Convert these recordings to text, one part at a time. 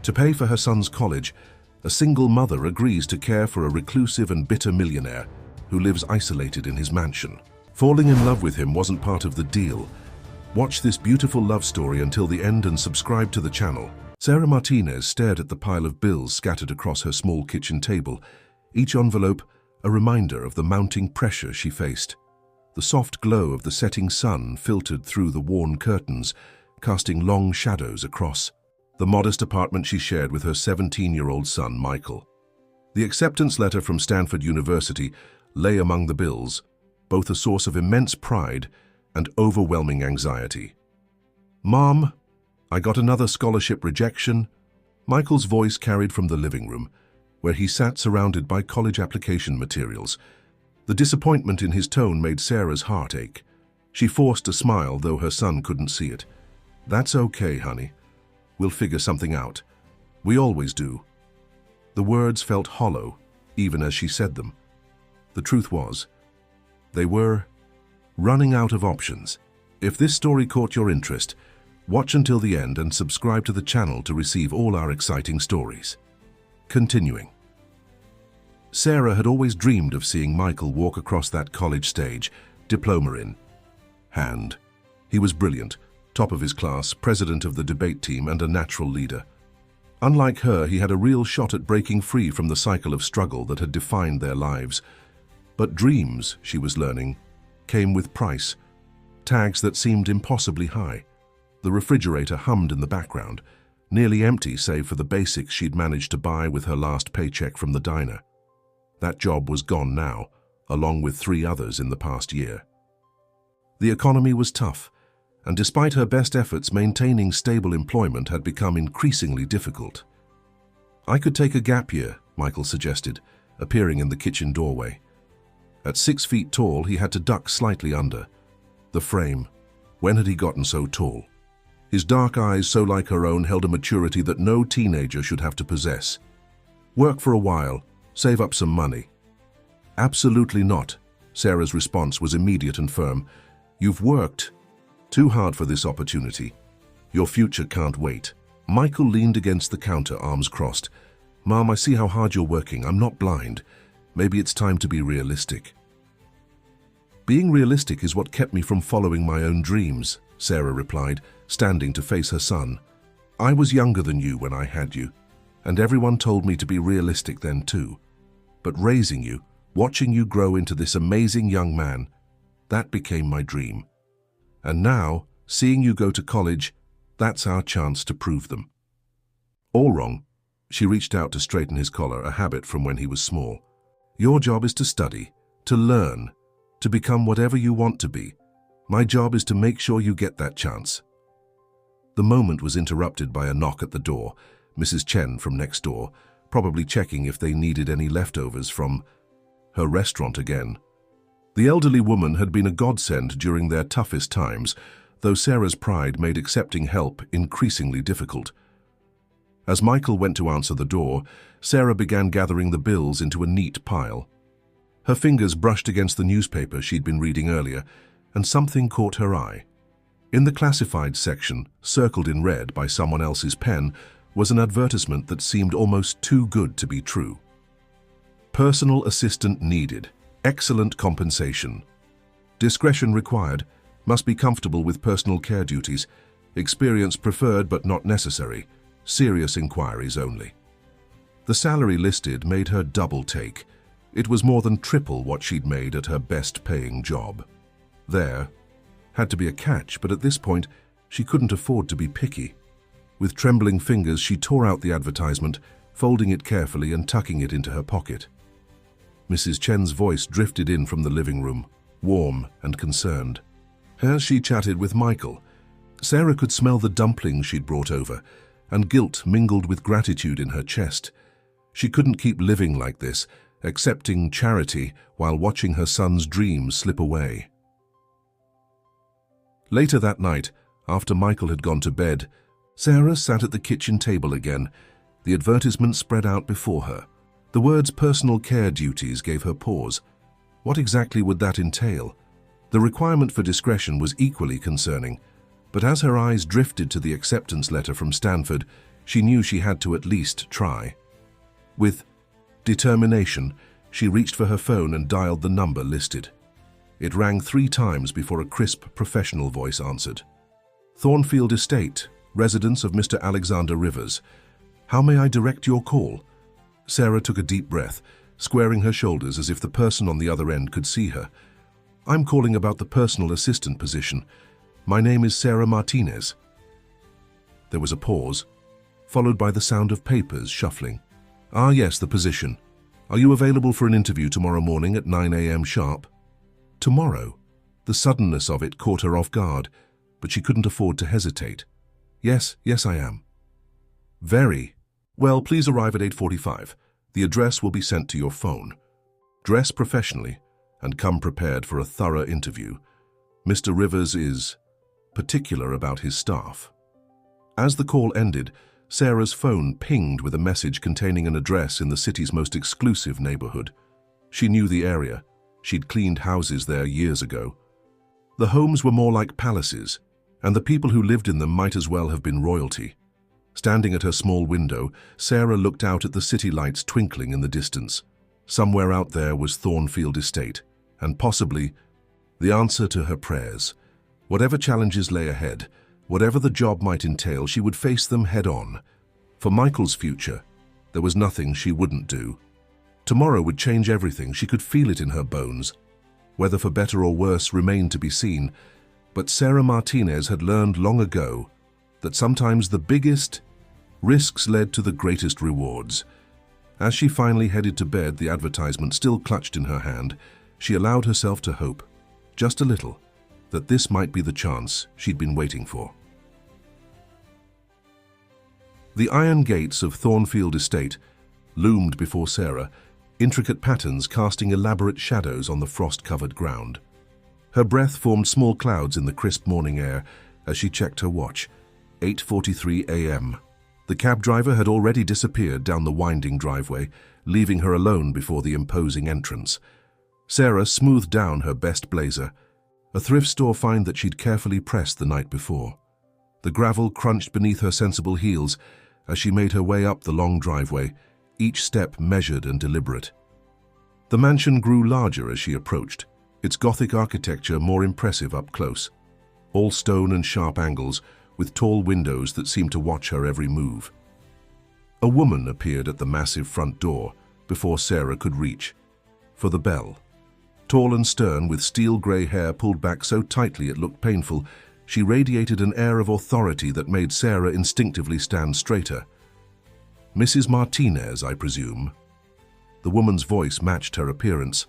To pay for her son's college, a single mother agrees to care for a reclusive and bitter millionaire who lives isolated in his mansion. Falling in love with him wasn't part of the deal. Watch this beautiful love story until the end and subscribe to the channel. Sarah Martinez stared at the pile of bills scattered across her small kitchen table, each envelope a reminder of the mounting pressure she faced. The soft glow of the setting sun filtered through the worn curtains, casting long shadows across the modest apartment she shared with her 17-year-old son, Michael. The acceptance letter from Stanford University lay among the bills, both a source of immense pride and overwhelming anxiety. "Mom, I got another scholarship rejection," Michael's voice carried from the living room, where he sat surrounded by college application materials. The disappointment in his tone made Sarah's heart ache. She forced a smile, though her son couldn't see it. "That's okay, honey. We'll figure something out. We always do." The words felt hollow, even as she said them. The truth was, they were running out of options. If this story caught your interest, watch until the end and subscribe to the channel to receive all our exciting stories. Continuing. Sarah had always dreamed of seeing Michael walk across that college stage, diploma in hand. He was brilliant, top of his class, president of the debate team, and a natural leader. Unlike her, he had a real shot at breaking free from the cycle of struggle that had defined their lives. But dreams, she was learning, came with price, tags that seemed impossibly high. The refrigerator hummed in the background, nearly empty save for the basics she'd managed to buy with her last paycheck from the diner. That job was gone now, along with 3 others in the past year. The economy was tough, and despite her best efforts, maintaining stable employment had become increasingly difficult. "I could take a gap year," Michael suggested, appearing in the kitchen doorway. At 6 feet tall, he had to duck slightly under. The frame. When had he gotten so tall? His dark eyes, so like her own, held a maturity that no teenager should have to possess. "Work for a while, save up some money." "Absolutely not." Sarah's response was immediate and firm. "You've worked too hard for this opportunity. Your future can't wait." Michael leaned against the counter, arms crossed. "Mom, I see how hard you're working. I'm not blind. Maybe it's time to be realistic." "Being realistic is what kept me from following my own dreams," Sarah replied, standing to face her son. "I was younger than you when I had you, and everyone told me to be realistic then too. But raising you, watching you grow into this amazing young man, that became my dream. And now, seeing you go to college, that's our chance to prove them." "All wrong." She reached out to straighten his collar, a habit from when he was small. "Your job is to study, to learn, to become whatever you want to be. My job is to make sure you get that chance." The moment was interrupted by a knock at the door. Mrs. Chen from next door, probably checking if they needed any leftovers from her restaurant again. The elderly woman had been a godsend during their toughest times, though Sarah's pride made accepting help increasingly difficult. As Michael went to answer the door, Sarah began gathering the bills into a neat pile. Her fingers brushed against the newspaper she'd been reading earlier, and something caught her eye. In the classified section, circled in red by someone else's pen, was an advertisement that seemed almost too good to be true. "Personal assistant needed. Excellent compensation. Discretion required. Must be comfortable with personal care duties. Experience preferred but not necessary. Serious inquiries only." The salary listed made her double take. It was more than triple what she'd made at her best-paying job. There had to be a catch, but at this point, she couldn't afford to be picky. With trembling fingers, she tore out the advertisement, folding it carefully and tucking it into her pocket. Mrs. Chen's voice drifted in from the living room, warm and concerned. As she chatted with Michael, Sarah could smell the dumplings she'd brought over, and guilt mingled with gratitude in her chest. She couldn't keep living like this, accepting charity while watching her son's dreams slip away. Later that night, after Michael had gone to bed, Sarah sat at the kitchen table again, the advertisement spread out before her. The words personal care duties gave her pause. What exactly would that entail? The requirement for discretion was equally concerning, but as her eyes drifted to the acceptance letter from Stanford, She knew she had to at least try. With determination, she reached for her phone and dialed the number listed. It rang 3 times before a crisp, professional voice answered. Thornfield Estate, residence of Mr. Alexander Rivers. How may I direct your call? Sarah took a deep breath, squaring her shoulders as if the person on the other end could see her. I'm calling about the personal assistant position. My name is Sarah Martinez. There was a pause, followed by the sound of papers shuffling. Ah yes, the position. Are you available for an interview tomorrow morning at 9 a.m. sharp? Tomorrow? The suddenness of it caught her off guard, but she couldn't afford to hesitate. Yes, I am. Very. Well, please arrive at 8:45. The address will be sent to your phone. Dress professionally and come prepared for a thorough interview. Mr. Rivers is particular about his staff. As the call ended, Sarah's phone pinged with a message containing an address in the city's most exclusive neighborhood. She knew the area. She'd cleaned houses there years ago. The homes were more like palaces, and the people who lived in them might as well have been royalty. Standing at her small window, Sarah looked out at the city lights twinkling in the distance. Somewhere out there was Thornfield Estate, and possibly the answer to her prayers. Whatever challenges lay ahead, whatever the job might entail, she would face them head-on. For Michael's future, there was nothing she wouldn't do. Tomorrow would change everything. She could feel it in her bones. Whether for better or worse remained to be seen, but Sarah Martinez had learned long ago that sometimes the biggest risks led to the greatest rewards. As she finally headed to bed, the advertisement still clutched in her hand, she allowed herself to hope, just a little, that this might be the chance she'd been waiting for. The iron gates of Thornfield Estate loomed before Sarah, intricate patterns casting elaborate shadows on the frost-covered ground. Her breath formed small clouds in the crisp morning air as she checked her watch. 8:43 a.m. The cab driver had already disappeared down the winding driveway, leaving her alone before the imposing entrance. Sarah smoothed down her best blazer, a thrift store find that she'd carefully pressed the night before. The gravel crunched beneath her sensible heels as she made her way up the long driveway, each step measured and deliberate. The mansion grew larger as she approached, its Gothic architecture more impressive up close. All stone and sharp angles, with tall windows that seemed to watch her every move. A woman appeared at the massive front door before Sarah could reach for the bell. Tall and stern, with steel-grey hair pulled back so tightly it looked painful, she radiated an air of authority that made Sarah instinctively stand straighter. "Mrs. Martinez, I presume?" The woman's voice matched her appearance,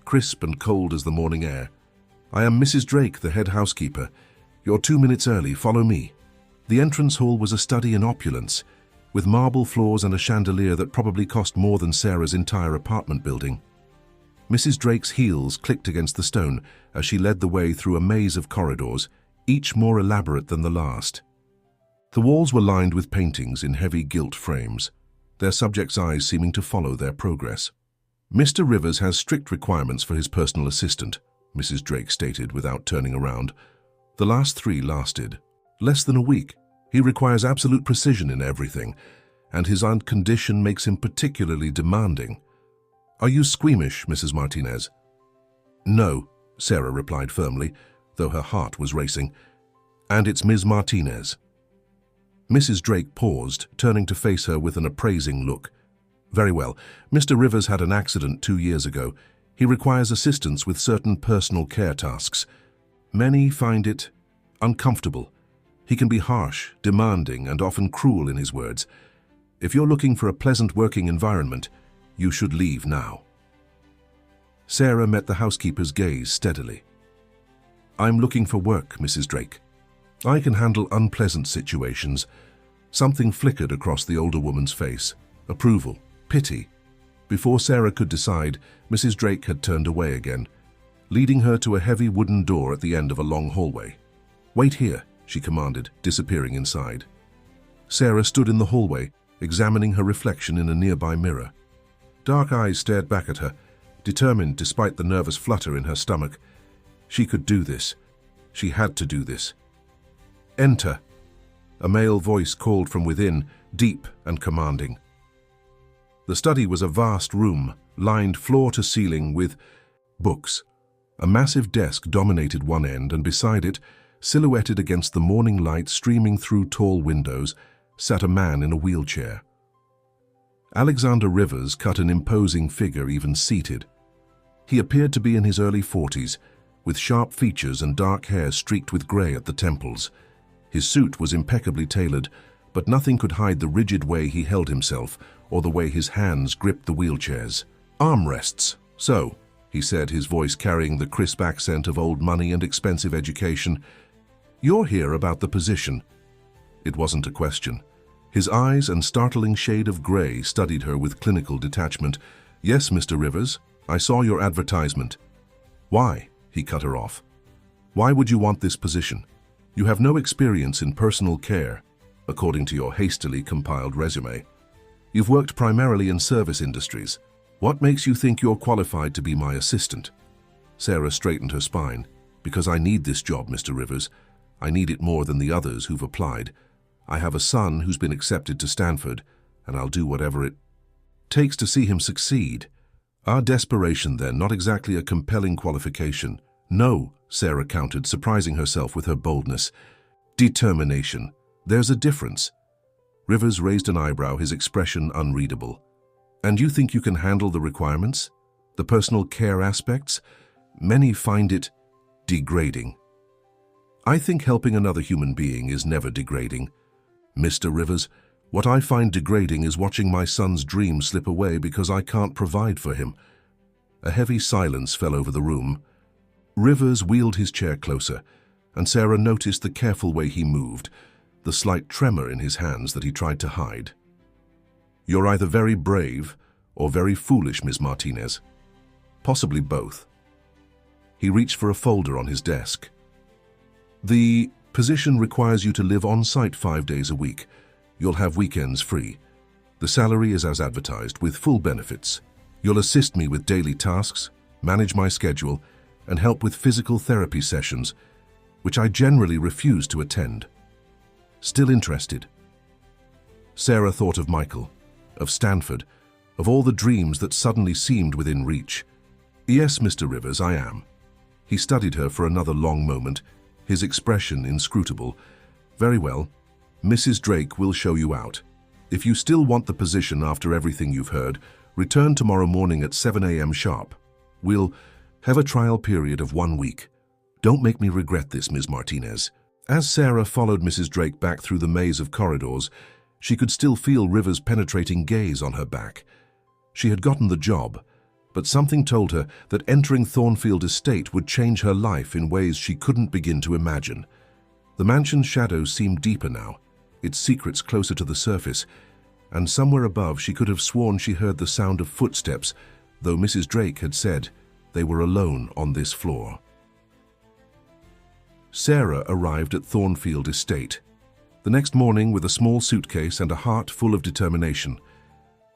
crisp and cold as the morning air. "I am Mrs. Drake, the head housekeeper. You're 2 minutes early, follow me." The entrance hall was a study in opulence, with marble floors and a chandelier that probably cost more than Sarah's entire apartment building. Mrs. Drake's heels clicked against the stone as she led the way through a maze of corridors, each more elaborate than the last. The walls were lined with paintings in heavy gilt frames, their subjects' eyes seeming to follow their progress. "Mr. Rivers has strict requirements for his personal assistant," Mrs. Drake stated without turning around. "The last 3 lasted less than a week. He requires absolute precision in everything, and his aunt condition makes him particularly demanding." "Are you squeamish, Mrs. Martinez?" "No," Sarah replied firmly, though her heart was racing. "And it's Ms. Martinez." Mrs. Drake paused, turning to face her with an appraising look. "Very well. Mr. Rivers had an accident 2 years ago. He requires assistance with certain personal care tasks. Many find it uncomfortable. He can be harsh, demanding, and often cruel in his words. If you're looking for a pleasant working environment, you should leave now." Sarah met the housekeeper's gaze steadily. "I'm looking for work, Mrs. Drake. I can handle unpleasant situations." Something flickered across the older woman's face. Approval, pity. Before Sarah could decide, Mrs. Drake had turned away again, leading her to a heavy wooden door at the end of a long hallway. "Wait here," she commanded, disappearing inside. Sarah stood in the hallway, examining her reflection in a nearby mirror. Dark eyes stared back at her, determined despite the nervous flutter in her stomach. She could do this. She had to do this. "Enter," a male voice called from within, deep and commanding. The study was a vast room, lined floor to ceiling with books. A massive desk dominated one end, and beside it, silhouetted against the morning light streaming through tall windows, sat a man in a wheelchair. Alexander Rivers cut an imposing figure even seated. He appeared to be in his early 40s, with sharp features and dark hair streaked with grey at the temples. His suit was impeccably tailored, but nothing could hide the rigid way he held himself or the way his hands gripped the wheelchairs. "Armrests, so," he said, his voice carrying the crisp accent of old money and expensive education. "You're here about the position." It wasn't a question. His eyes and startling shade of grey studied her with clinical detachment. "Yes, Mr. Rivers, I saw your advertisement." "Why?" he cut her off. "Why would you want this position? You have no experience in personal care, according to your hastily compiled resume. You've worked primarily in service industries. What makes you think you're qualified to be my assistant?" Sarah straightened her spine. "Because I need this job, Mr. Rivers. I need it more than the others who've applied. I have a son who's been accepted to Stanford, and I'll do whatever it takes to see him succeed." Our desperation then, not exactly a compelling qualification. "No," Sarah countered, surprising herself with her boldness. "Determination. There's a difference." Rivers raised an eyebrow, his expression unreadable. "And you think you can handle the requirements? The personal care aspects? Many find it degrading." "I think helping another human being is never degrading. Mr. Rivers, what I find degrading is watching my son's dream slip away because I can't provide for him." A heavy silence fell over the room. Rivers wheeled his chair closer, and Sarah noticed the careful way he moved, the slight tremor in his hands that he tried to hide. "You're either very brave or very foolish, Ms. Martinez. Possibly both." He reached for a folder on his desk. "The position requires you to live on-site 5 days a week. You'll have weekends free. The salary is as advertised, with full benefits. You'll assist me with daily tasks, manage my schedule, and help with physical therapy sessions, which I generally refuse to attend. Still interested?" Sarah thought of Michael, of Stanford, of all the dreams that suddenly seemed within reach. "Yes, Mr. Rivers, I am." He studied her for another long moment, his expression inscrutable. "Very well. Mrs. Drake will show you out. If you still want the position after everything you've heard, return tomorrow morning at 7 a.m. sharp. We'll have a trial period of 1 week. Don't make me regret this, Ms. Martinez." As Sarah followed Mrs. Drake back through the maze of corridors, she could still feel Rivers' penetrating gaze on her back. She had gotten the job, but something told her that entering Thornfield Estate would change her life in ways she couldn't begin to imagine. The mansion's shadows seemed deeper now, its secrets closer to the surface, and somewhere above she could have sworn she heard the sound of footsteps, though Mrs. Drake had said they were alone on this floor. Sarah arrived at Thornfield Estate the next morning with a small suitcase and a heart full of determination.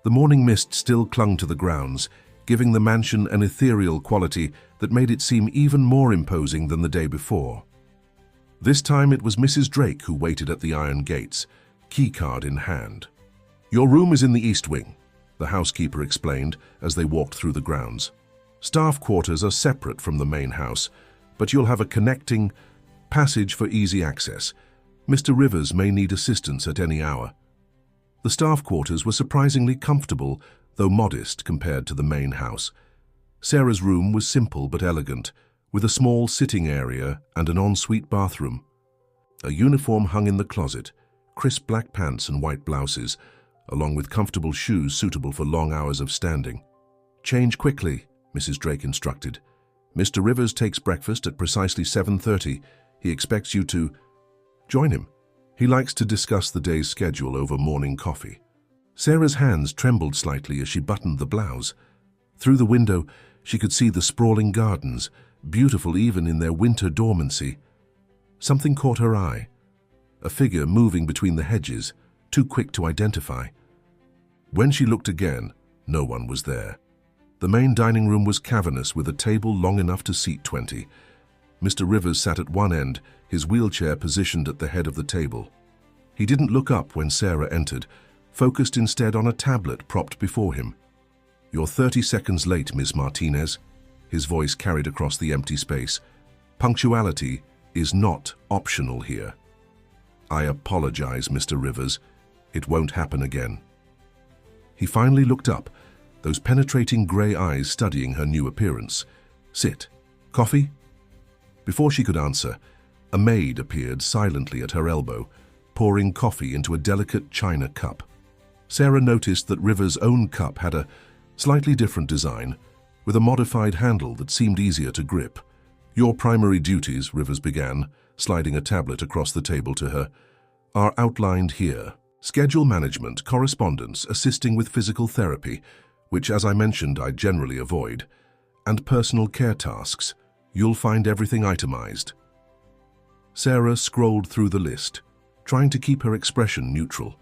The morning mist still clung to the grounds, giving the mansion an ethereal quality that made it seem even more imposing than the day before. This time it was Mrs. Drake who waited at the iron gates, keycard in hand. "Your room is in the east wing," the housekeeper explained as they walked through the grounds. "Staff quarters are separate from the main house, but you'll have a connecting passage for easy access. Mr. Rivers may need assistance at any hour." The staff quarters were surprisingly comfortable, though modest compared to the main house. Sarah's room was simple but elegant, with a small sitting area and an ensuite bathroom. A uniform hung in the closet, crisp black pants and white blouses, along with comfortable shoes suitable for long hours of standing. "Change quickly," Mrs. Drake instructed. "Mr. Rivers takes breakfast at precisely 7:30. He expects you to join him. He likes to discuss the day's schedule over morning coffee." Sarah's hands trembled slightly as she buttoned the blouse. Through the window, she could see the sprawling gardens, beautiful even in their winter dormancy. Something caught her eye. A figure moving between the hedges, too quick to identify. When she looked again, no one was there. The main dining room was cavernous, with a table long enough to seat 20. Mr. Rivers sat at one end, his wheelchair positioned at the head of the table. He didn't look up when Sarah entered, focused instead on a tablet propped before him. "You're 30 seconds late, Ms. Martinez," his voice carried across the empty space. "Punctuality is not optional here." "I apologize, Mr. Rivers. It won't happen again." He finally looked up, those penetrating grey eyes studying her new appearance. "Sit. Coffee?" Before she could answer, a maid appeared silently at her elbow, pouring coffee into a delicate china cup. Sarah noticed that Rivers' own cup had a slightly different design, with a modified handle that seemed easier to grip. "Your primary duties," Rivers began, sliding a tablet across the table to her, "are outlined here. Schedule management, correspondence, assisting with physical therapy, which, as I mentioned, I generally avoid, and personal care tasks. You'll find everything itemized." Sarah scrolled through the list, trying to keep her expression neutral.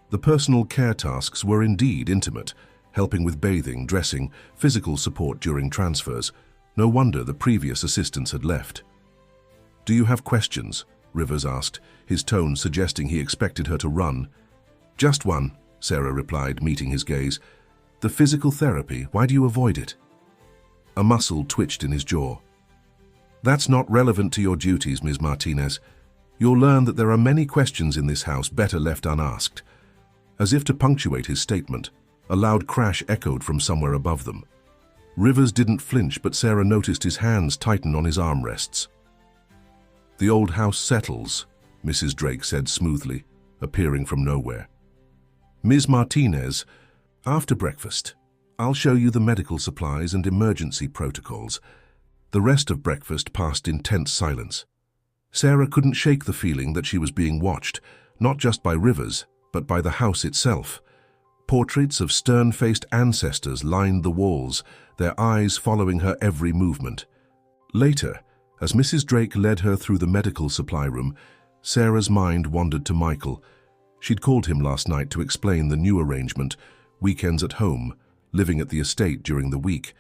The personal care tasks were indeed intimate, helping with bathing, dressing, physical support during transfers. No wonder the previous assistants had left. "Do you have questions?" Rivers asked, his tone suggesting he expected her to run. "Just one," Sarah replied, meeting his gaze. "The physical therapy, why do you avoid it?" A muscle twitched in his jaw. "That's not relevant to your duties, Ms. Martinez. You'll learn that there are many questions in this house better left unasked." As if to punctuate his statement, a loud crash echoed from somewhere above them. Rivers didn't flinch, but Sarah noticed his hands tighten on his armrests. "The old house settles," Mrs. Drake said smoothly, appearing from nowhere. "Ms. Martinez, after breakfast, I'll show you the medical supplies and emergency protocols." The rest of breakfast passed in tense silence. Sarah couldn't shake the feeling that she was being watched, not just by Rivers, but by the house itself. Portraits of stern-faced ancestors lined the walls, their eyes following her every movement. Later, as Mrs. Drake led her through the medical supply room, Sarah's mind wandered to Michael. She'd called him last night to explain the new arrangement, weekends at home, living at the estate during the week.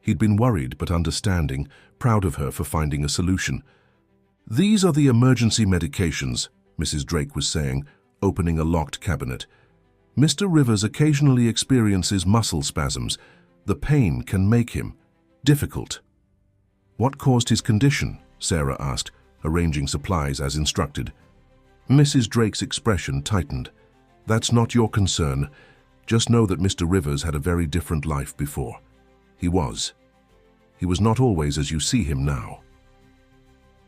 He'd been worried but understanding, proud of her for finding a solution. "These are the emergency medications," Mrs. Drake was saying, opening a locked cabinet. "Mr. Rivers occasionally experiences muscle spasms. The pain can make him difficult." "What caused his condition?" Sarah asked, arranging supplies as instructed. Mrs. Drake's expression tightened. "That's not your concern. Just know that Mr. Rivers had a very different life before. He was. He was not always as you see him now."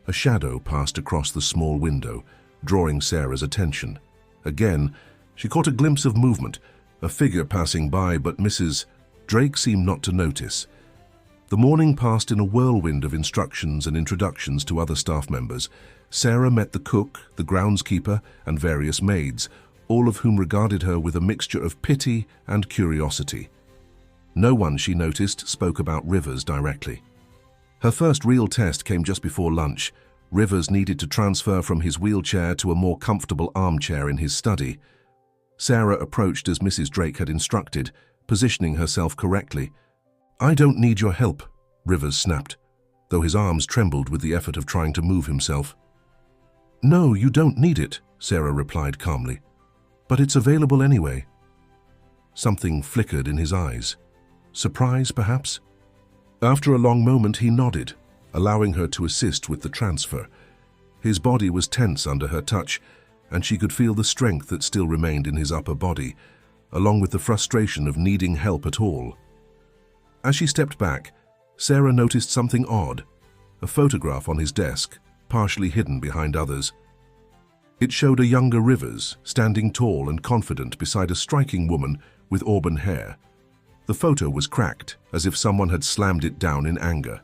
A shadow passed across the small window, drawing Sarah's attention. Again, she caught a glimpse of movement, a figure passing by, but Mrs. Drake seemed not to notice. The morning passed in a whirlwind of instructions and introductions to other staff members. Sarah met the cook, the groundskeeper, and various maids, all of whom regarded her with a mixture of pity and curiosity. No one, she noticed, spoke about Rivers directly. Her first real test came just before lunch. Rivers needed to transfer from his wheelchair to a more comfortable armchair in his study. Sarah approached as Mrs. Drake had instructed, positioning herself correctly. "I don't need your help," Rivers snapped, though his arms trembled with the effort of trying to move himself. "No, you don't need it," Sarah replied calmly. "But it's available anyway." Something flickered in his eyes. Surprise, perhaps? After a long moment, he nodded, allowing her to assist with the transfer. His body was tense under her touch, and she could feel the strength that still remained in his upper body, along with the frustration of needing help at all. As she stepped back, Sarah noticed something odd, a photograph on his desk, partially hidden behind others. It showed a younger Rivers, standing tall and confident beside a striking woman with auburn hair. The photo was cracked, as if someone had slammed it down in anger.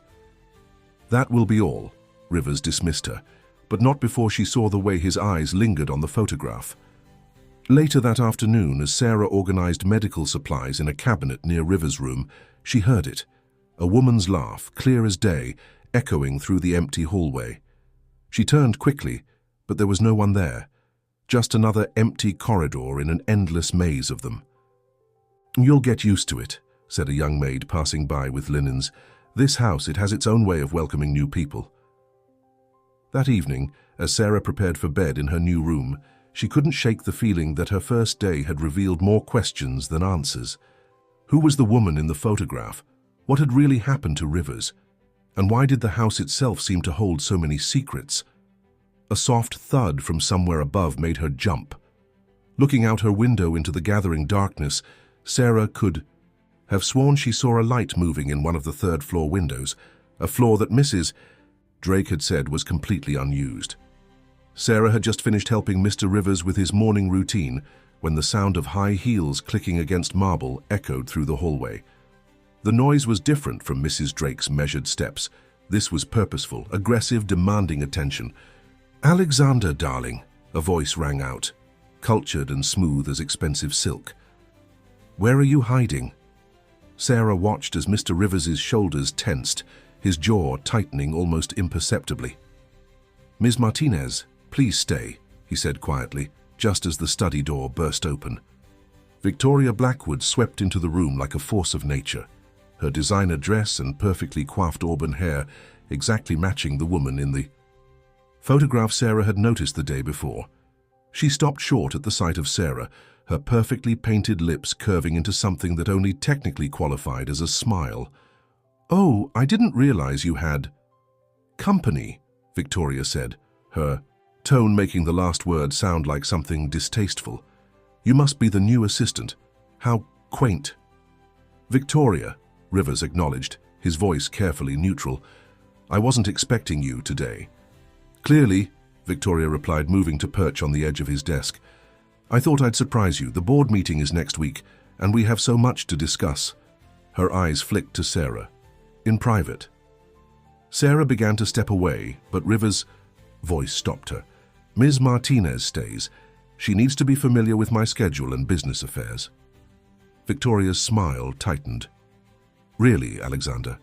"That will be all," Rivers dismissed her, but not before she saw the way his eyes lingered on the photograph. Later that afternoon, as Sarah organized medical supplies in a cabinet near Rivers' room, she heard it, a woman's laugh, clear as day, echoing through the empty hallway. She turned quickly, but there was no one there, just another empty corridor in an endless maze of them. "You'll get used to it," said a young maid passing by with linens. "This house, it has its own way of welcoming new people." That evening, as Sarah prepared for bed in her new room, she couldn't shake the feeling that her first day had revealed more questions than answers. Who was the woman in the photograph? What had really happened to Rivers? And why did the house itself seem to hold so many secrets? A soft thud from somewhere above made her jump. Looking out her window into the gathering darkness, Sarah could have sworn she saw a light moving in one of the third-floor windows, a floor that Mrs. Drake had said was completely unused. Sarah had just finished helping Mr. Rivers with his morning routine when the sound of high heels clicking against marble echoed through the hallway. The noise was different from Mrs. Drake's measured steps. This was purposeful, aggressive, demanding attention. "Alexander, darling," a voice rang out, cultured and smooth as expensive silk. "Where are you hiding?" Sarah watched as Mr. Rivers's shoulders tensed, his jaw tightening almost imperceptibly. "Ms. Martinez, please stay," he said quietly, just as the study door burst open. Victoria Blackwood swept into the room like a force of nature, her designer dress and perfectly coiffed auburn hair exactly matching the woman in the photograph Sarah had noticed the day before. She stopped short at the sight of Sarah, her perfectly painted lips curving into something that only technically qualified as a smile. "Oh, I didn't realize you had company," Victoria said, her tone making the last word sound like something distasteful. "You must be the new assistant. How quaint." "Victoria," Rivers acknowledged, his voice carefully neutral. "I wasn't expecting you today." "Clearly," Victoria replied, moving to perch on the edge of his desk. "I thought I'd surprise you. The board meeting is next week, and we have so much to discuss." Her eyes flicked to Sarah. "In private." Sarah began to step away, but Rivers' voice stopped her. "Ms. Martinez stays. She needs to be familiar with my schedule and business affairs." Victoria's smile tightened. "Really, Alexander?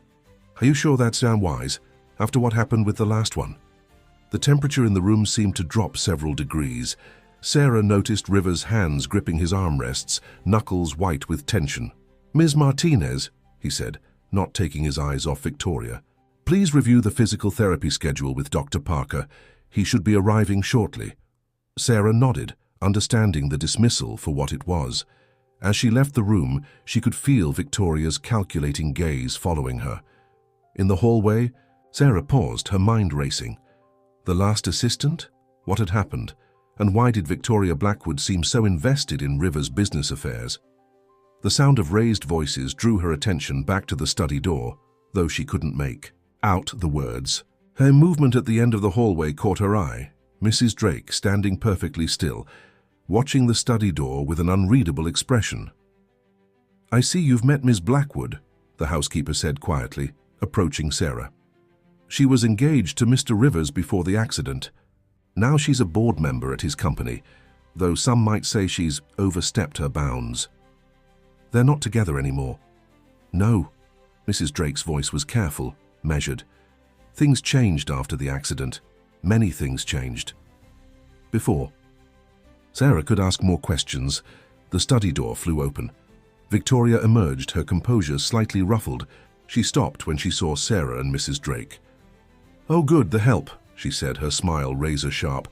Are you sure that's wise, after what happened with the last one?" The temperature in the room seemed to drop several degrees. Sarah noticed Rivers' hands gripping his armrests, knuckles white with tension. "Ms. Martinez," he said, not taking his eyes off Victoria, "please review the physical therapy schedule with Dr. Parker. He should be arriving shortly." Sarah nodded, understanding the dismissal for what it was. As she left the room, she could feel Victoria's calculating gaze following her. In the hallway, Sarah paused, her mind racing. The last assistant? What had happened? And why did Victoria Blackwood seem so invested in Rivers' business affairs? The sound of raised voices drew her attention back to the study door, though she couldn't make out the words. Her movement at the end of the hallway caught her eye, Mrs. Drake standing perfectly still, watching the study door with an unreadable expression. "I see you've met Miss Blackwood," the housekeeper said quietly, approaching Sarah. "She was engaged to Mr. Rivers before the accident. Now she's a board member at his company, though some might say she's overstepped her bounds." "They're not together anymore." "No." Mrs. Drake's voice was careful, measured. "Things changed after the accident. Many things changed." "Before?" Sarah could ask more questions. The study door flew open. Victoria emerged, her composure slightly ruffled. She stopped when she saw Sarah and Mrs. Drake. "Oh good, the help," she said, her smile razor-sharp.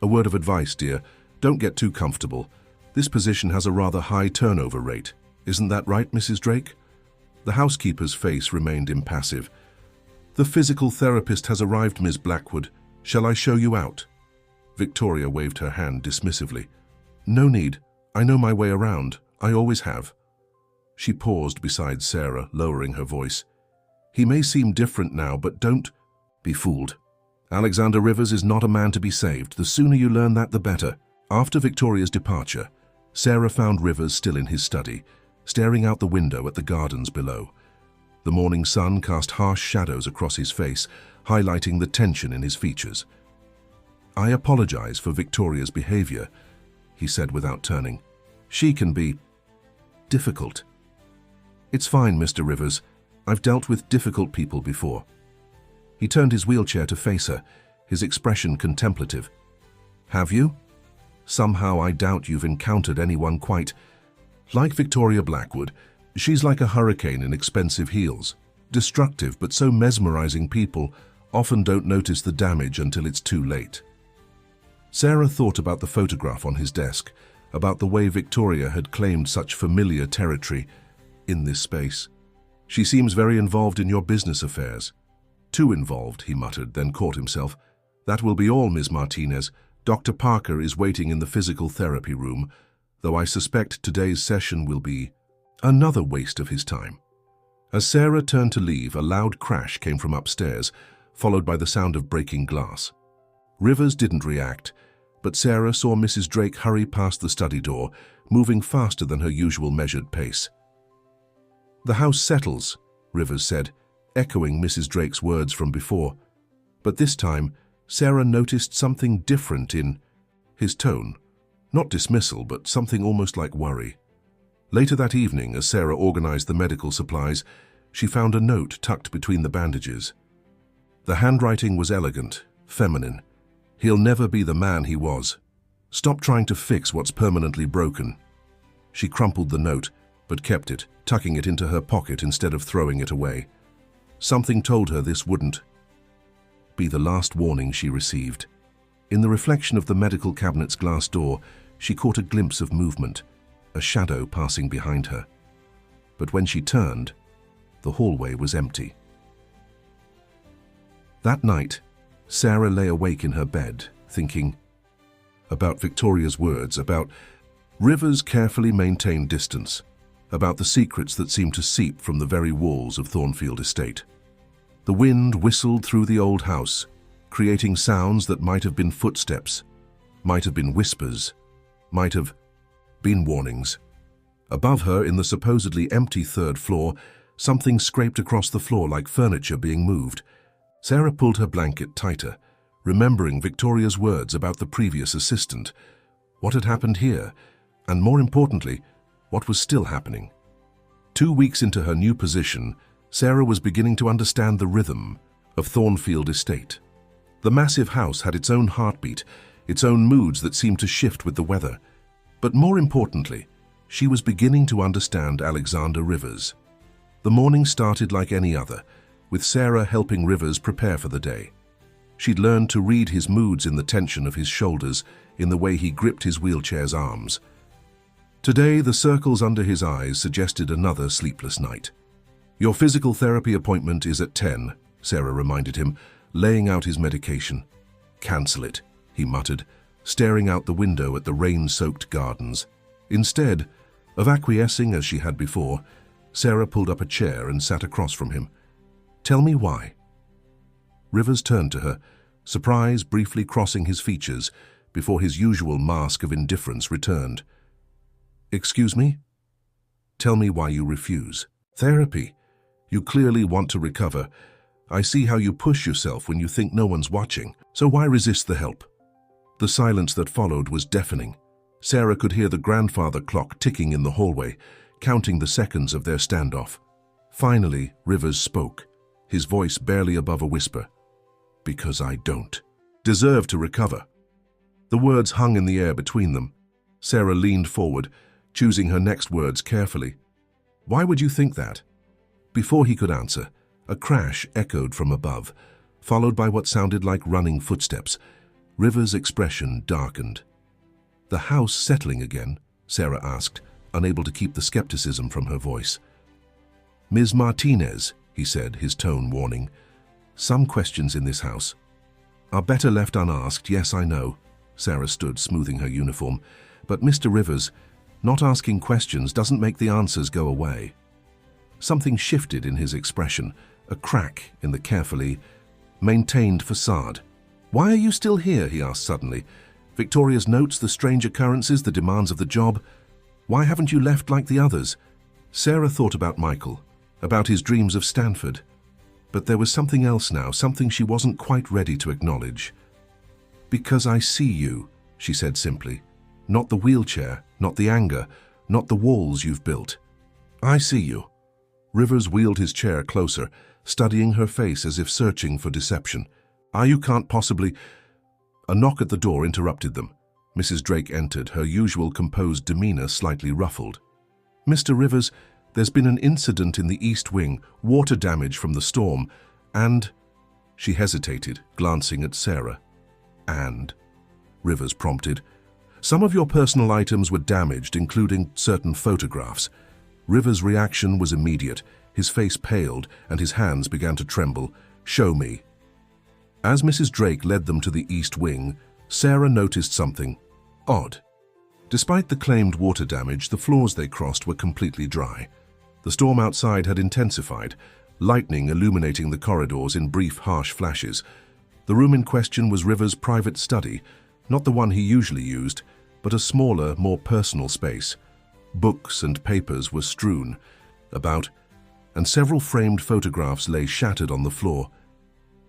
"A word of advice, dear. Don't get too comfortable. This position has a rather high turnover rate. Isn't that right, Mrs. Drake?" The housekeeper's face remained impassive. "The physical therapist has arrived, Ms. Blackwood. Shall I show you out?" Victoria waved her hand dismissively. "No need. I know my way around. I always have." She paused beside Sarah, lowering her voice. "He may seem different now, but don't be fooled. Alexander Rivers is not a man to be saved. The sooner you learn that, the better." After Victoria's departure, Sarah found Rivers still in his study, staring out the window at the gardens below. The morning sun cast harsh shadows across his face, highlighting the tension in his features. "I apologize for Victoria's behavior," he said without turning. "She can be difficult." "It's fine, Mr. Rivers. I've dealt with difficult people before." He turned his wheelchair to face her, his expression contemplative. "Have you? Somehow I doubt you've encountered anyone quite like Victoria Blackwood. She's like a hurricane in expensive heels. Destructive but so mesmerizing people often don't notice the damage until it's too late." Sarah thought about the photograph on his desk, about the way Victoria had claimed such familiar territory in this space. She seems very involved in your business affairs. Too involved, he muttered, then caught himself. That will be all, Ms. Martinez. Dr. Parker is waiting in the physical therapy room, though I suspect today's session will be another waste of his time. As Sarah turned to leave, a loud crash came from upstairs, followed by the sound of breaking glass. Rivers didn't react, but Sarah saw Mrs. Drake hurry past the study door, moving faster than her usual measured pace. "The house settles," Rivers said, echoing Mrs. Drake's words from before. But this time, Sarah noticed something different in his tone. Not dismissal, but something almost like worry. Later that evening, as Sarah organized the medical supplies, she found a note tucked between the bandages. The handwriting was elegant, feminine. "He'll never be the man he was. Stop trying to fix what's permanently broken." She crumpled the note, but kept it, tucking it into her pocket instead of throwing it away. Something told her this wouldn't be the last warning she received. In the reflection of the medical cabinet's glass door, she caught a glimpse of movement, a shadow passing behind her. But when she turned, the hallway was empty. That night, Sarah lay awake in her bed, thinking about Victoria's words, about Rivers' carefully maintained distance, about the secrets that seemed to seep from the very walls of Thornfield Estate. The wind whistled through the old house, creating sounds that might have been footsteps, might have been whispers, might have been warnings. Above her, in the supposedly empty third floor, something scraped across the floor like furniture being moved. Sarah pulled her blanket tighter, remembering Victoria's words about the previous assistant. What had happened here, and more importantly, what was still happening? 2 weeks into her new position, Sarah was beginning to understand the rhythm of Thornfield Estate. The massive house had its own heartbeat, its own moods that seemed to shift with the weather. But more importantly, she was beginning to understand Alexander Rivers. The morning started like any other, with Sarah helping Rivers prepare for the day. She'd learned to read his moods in the tension of his shoulders, in the way he gripped his wheelchair's arms. Today, the circles under his eyes suggested another sleepless night. "Your physical therapy appointment is at 10, Sarah reminded him, laying out his medication. "Cancel it," he muttered, staring out the window at the rain-soaked gardens. Instead of acquiescing as she had before, Sarah pulled up a chair and sat across from him. "Tell me why." Rivers turned to her, surprise briefly crossing his features before his usual mask of indifference returned. "Excuse me? Tell me why you refuse." "Therapy. You clearly want to recover. I see how you push yourself when you think no one's watching, so why resist the help?" The silence that followed was deafening. Sarah could hear the grandfather clock ticking in the hallway, counting the seconds of their standoff. Finally, Rivers spoke, his voice barely above a whisper. "Because I don't deserve to recover." The words hung in the air between them. Sarah leaned forward, choosing her next words carefully. "Why would you think that?" Before he could answer, a crash echoed from above, followed by what sounded like running footsteps. Rivers' expression darkened. "The house settling again?" Sarah asked, unable to keep the skepticism from her voice. "Ms. Martinez," he said, his tone warning, "some questions in this house are better left unasked. Yes, I know." Sarah stood, smoothing her uniform. "But Mr. Rivers, not asking questions doesn't make the answers go away." Something shifted in his expression, a crack in the carefully maintained facade. "Why are you still here?" he asked suddenly. "Victoria's notes, the strange occurrences, the demands of the job. Why haven't you left like the others?" Sarah thought about Michael, about his dreams of Stanford. But there was something else now, something she wasn't quite ready to acknowledge. "Because I see you," she said simply. "Not the wheelchair, not the anger, not the walls you've built. I see you." Rivers wheeled his chair closer, studying her face as if searching for deception. You can't possibly—" A knock at the door interrupted them. Mrs. Drake entered, her usual composed demeanor slightly ruffled. "Mr. Rivers, there's been an incident in the East Wing, water damage from the storm, and—" She hesitated, glancing at Sarah. "And?" Rivers prompted. Some of your personal items were damaged, including certain photographs. Rivers' reaction was immediate. His face paled and his hands began to tremble. Show me. As Mrs. Drake led them to the east wing, Sarah noticed something odd. Despite the claimed water damage, the floors they crossed were completely dry. The storm outside had intensified, lightning illuminating the corridors in brief, harsh flashes. The room in question was Rivers' private study, not the one he usually used, but a smaller, more personal space. Books and papers were strewn about, and several framed photographs lay shattered on the floor.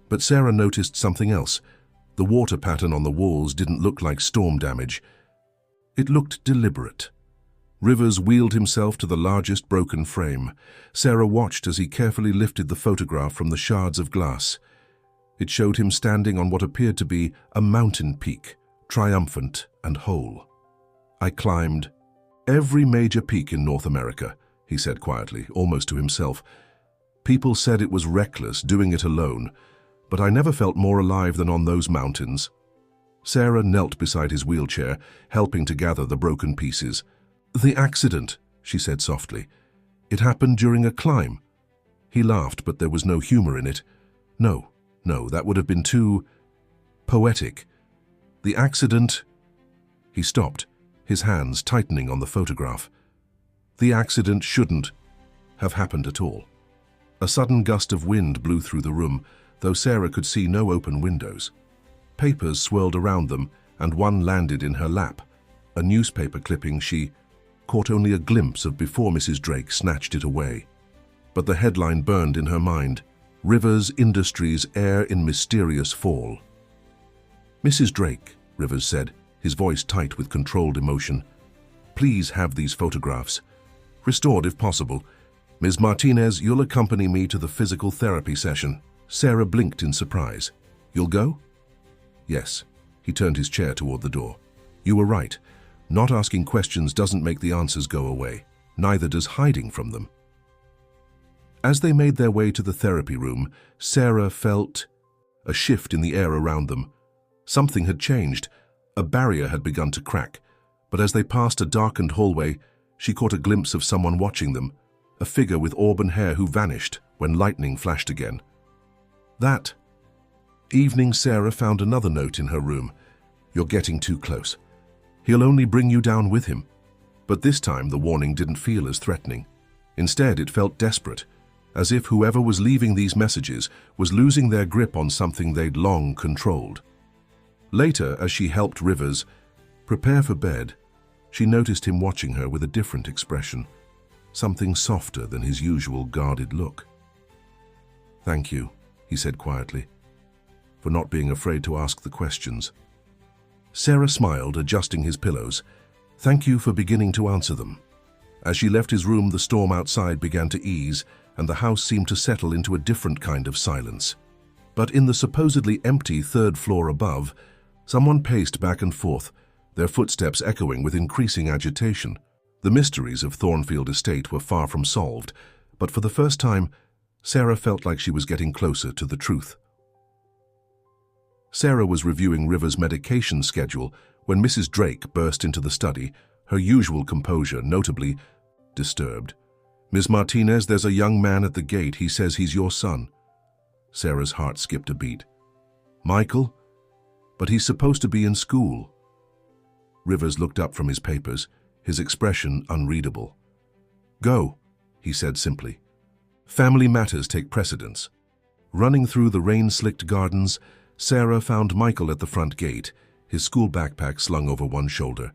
But Sarah noticed something else. The water pattern on the walls didn't look like storm damage. It looked deliberate. Rivers wheeled himself to the largest broken frame. Sarah watched as he carefully lifted the photograph from the shards of glass. It showed him standing on what appeared to be a mountain peak, triumphant and whole. I climbed every major peak in North America, he said quietly, almost to himself. People said it was reckless doing it alone, but I never felt more alive than on those mountains. Sarah knelt beside his wheelchair, helping to gather the broken pieces. The accident, she said softly. It happened during a climb. He laughed, but there was no humor in it. No, that would have been too poetic. The accident... He stopped, his hands tightening on the photograph. The accident shouldn't have happened at all. A sudden gust of wind blew through the room, though Sarah could see no open windows. Papers swirled around them, and one landed in her lap. A newspaper clipping she caught only a glimpse of before Mrs. Drake snatched it away. But the headline burned in her mind. Rivers Industries Heir in Mysterious Fall. Mrs. Drake, Rivers said, his voice tight with controlled emotion. Please have these photographs. Restored if possible. Ms. Martinez, you'll accompany me to the physical therapy session. Sarah blinked in surprise. You'll go? Yes. He turned his chair toward the door. You were right. Not asking questions doesn't make the answers go away. Neither does hiding from them. As they made their way to the therapy room, Sarah felt a shift in the air around them. Something had changed. A barrier had begun to crack. But as they passed a darkened hallway, she caught a glimpse of someone watching them, a figure with auburn hair who vanished when lightning flashed again. That evening, Sarah found another note in her room. You're getting too close. He'll only bring you down with him. But this time the warning didn't feel as threatening. Instead, it felt desperate, as if whoever was leaving these messages was losing their grip on something they'd long controlled. Later, as she helped Rivers prepare for bed, she noticed him watching her with a different expression, something softer than his usual guarded look. Thank you, he said quietly, for not being afraid to ask the questions. Sarah smiled, adjusting his pillows. Thank you for beginning to answer them. As she left his room, the storm outside began to ease, and the house seemed to settle into a different kind of silence. But in the supposedly empty third floor above, someone paced back and forth, their footsteps echoing with increasing agitation. The mysteries of Thornfield Estate were far from solved, but for the first time, Sarah felt like she was getting closer to the truth. Sarah was reviewing Rivers' medication schedule when Mrs. Drake burst into the study, her usual composure notably disturbed. Ms. Martinez, there's a young man at the gate. He says he's your son. Sarah's heart skipped a beat. Michael? But he's supposed to be in school. Rivers looked up from his papers, his expression unreadable. Go, he said simply. Family matters take precedence. Running through the rain-slicked gardens, Sarah found Michael at the front gate, his school backpack slung over one shoulder.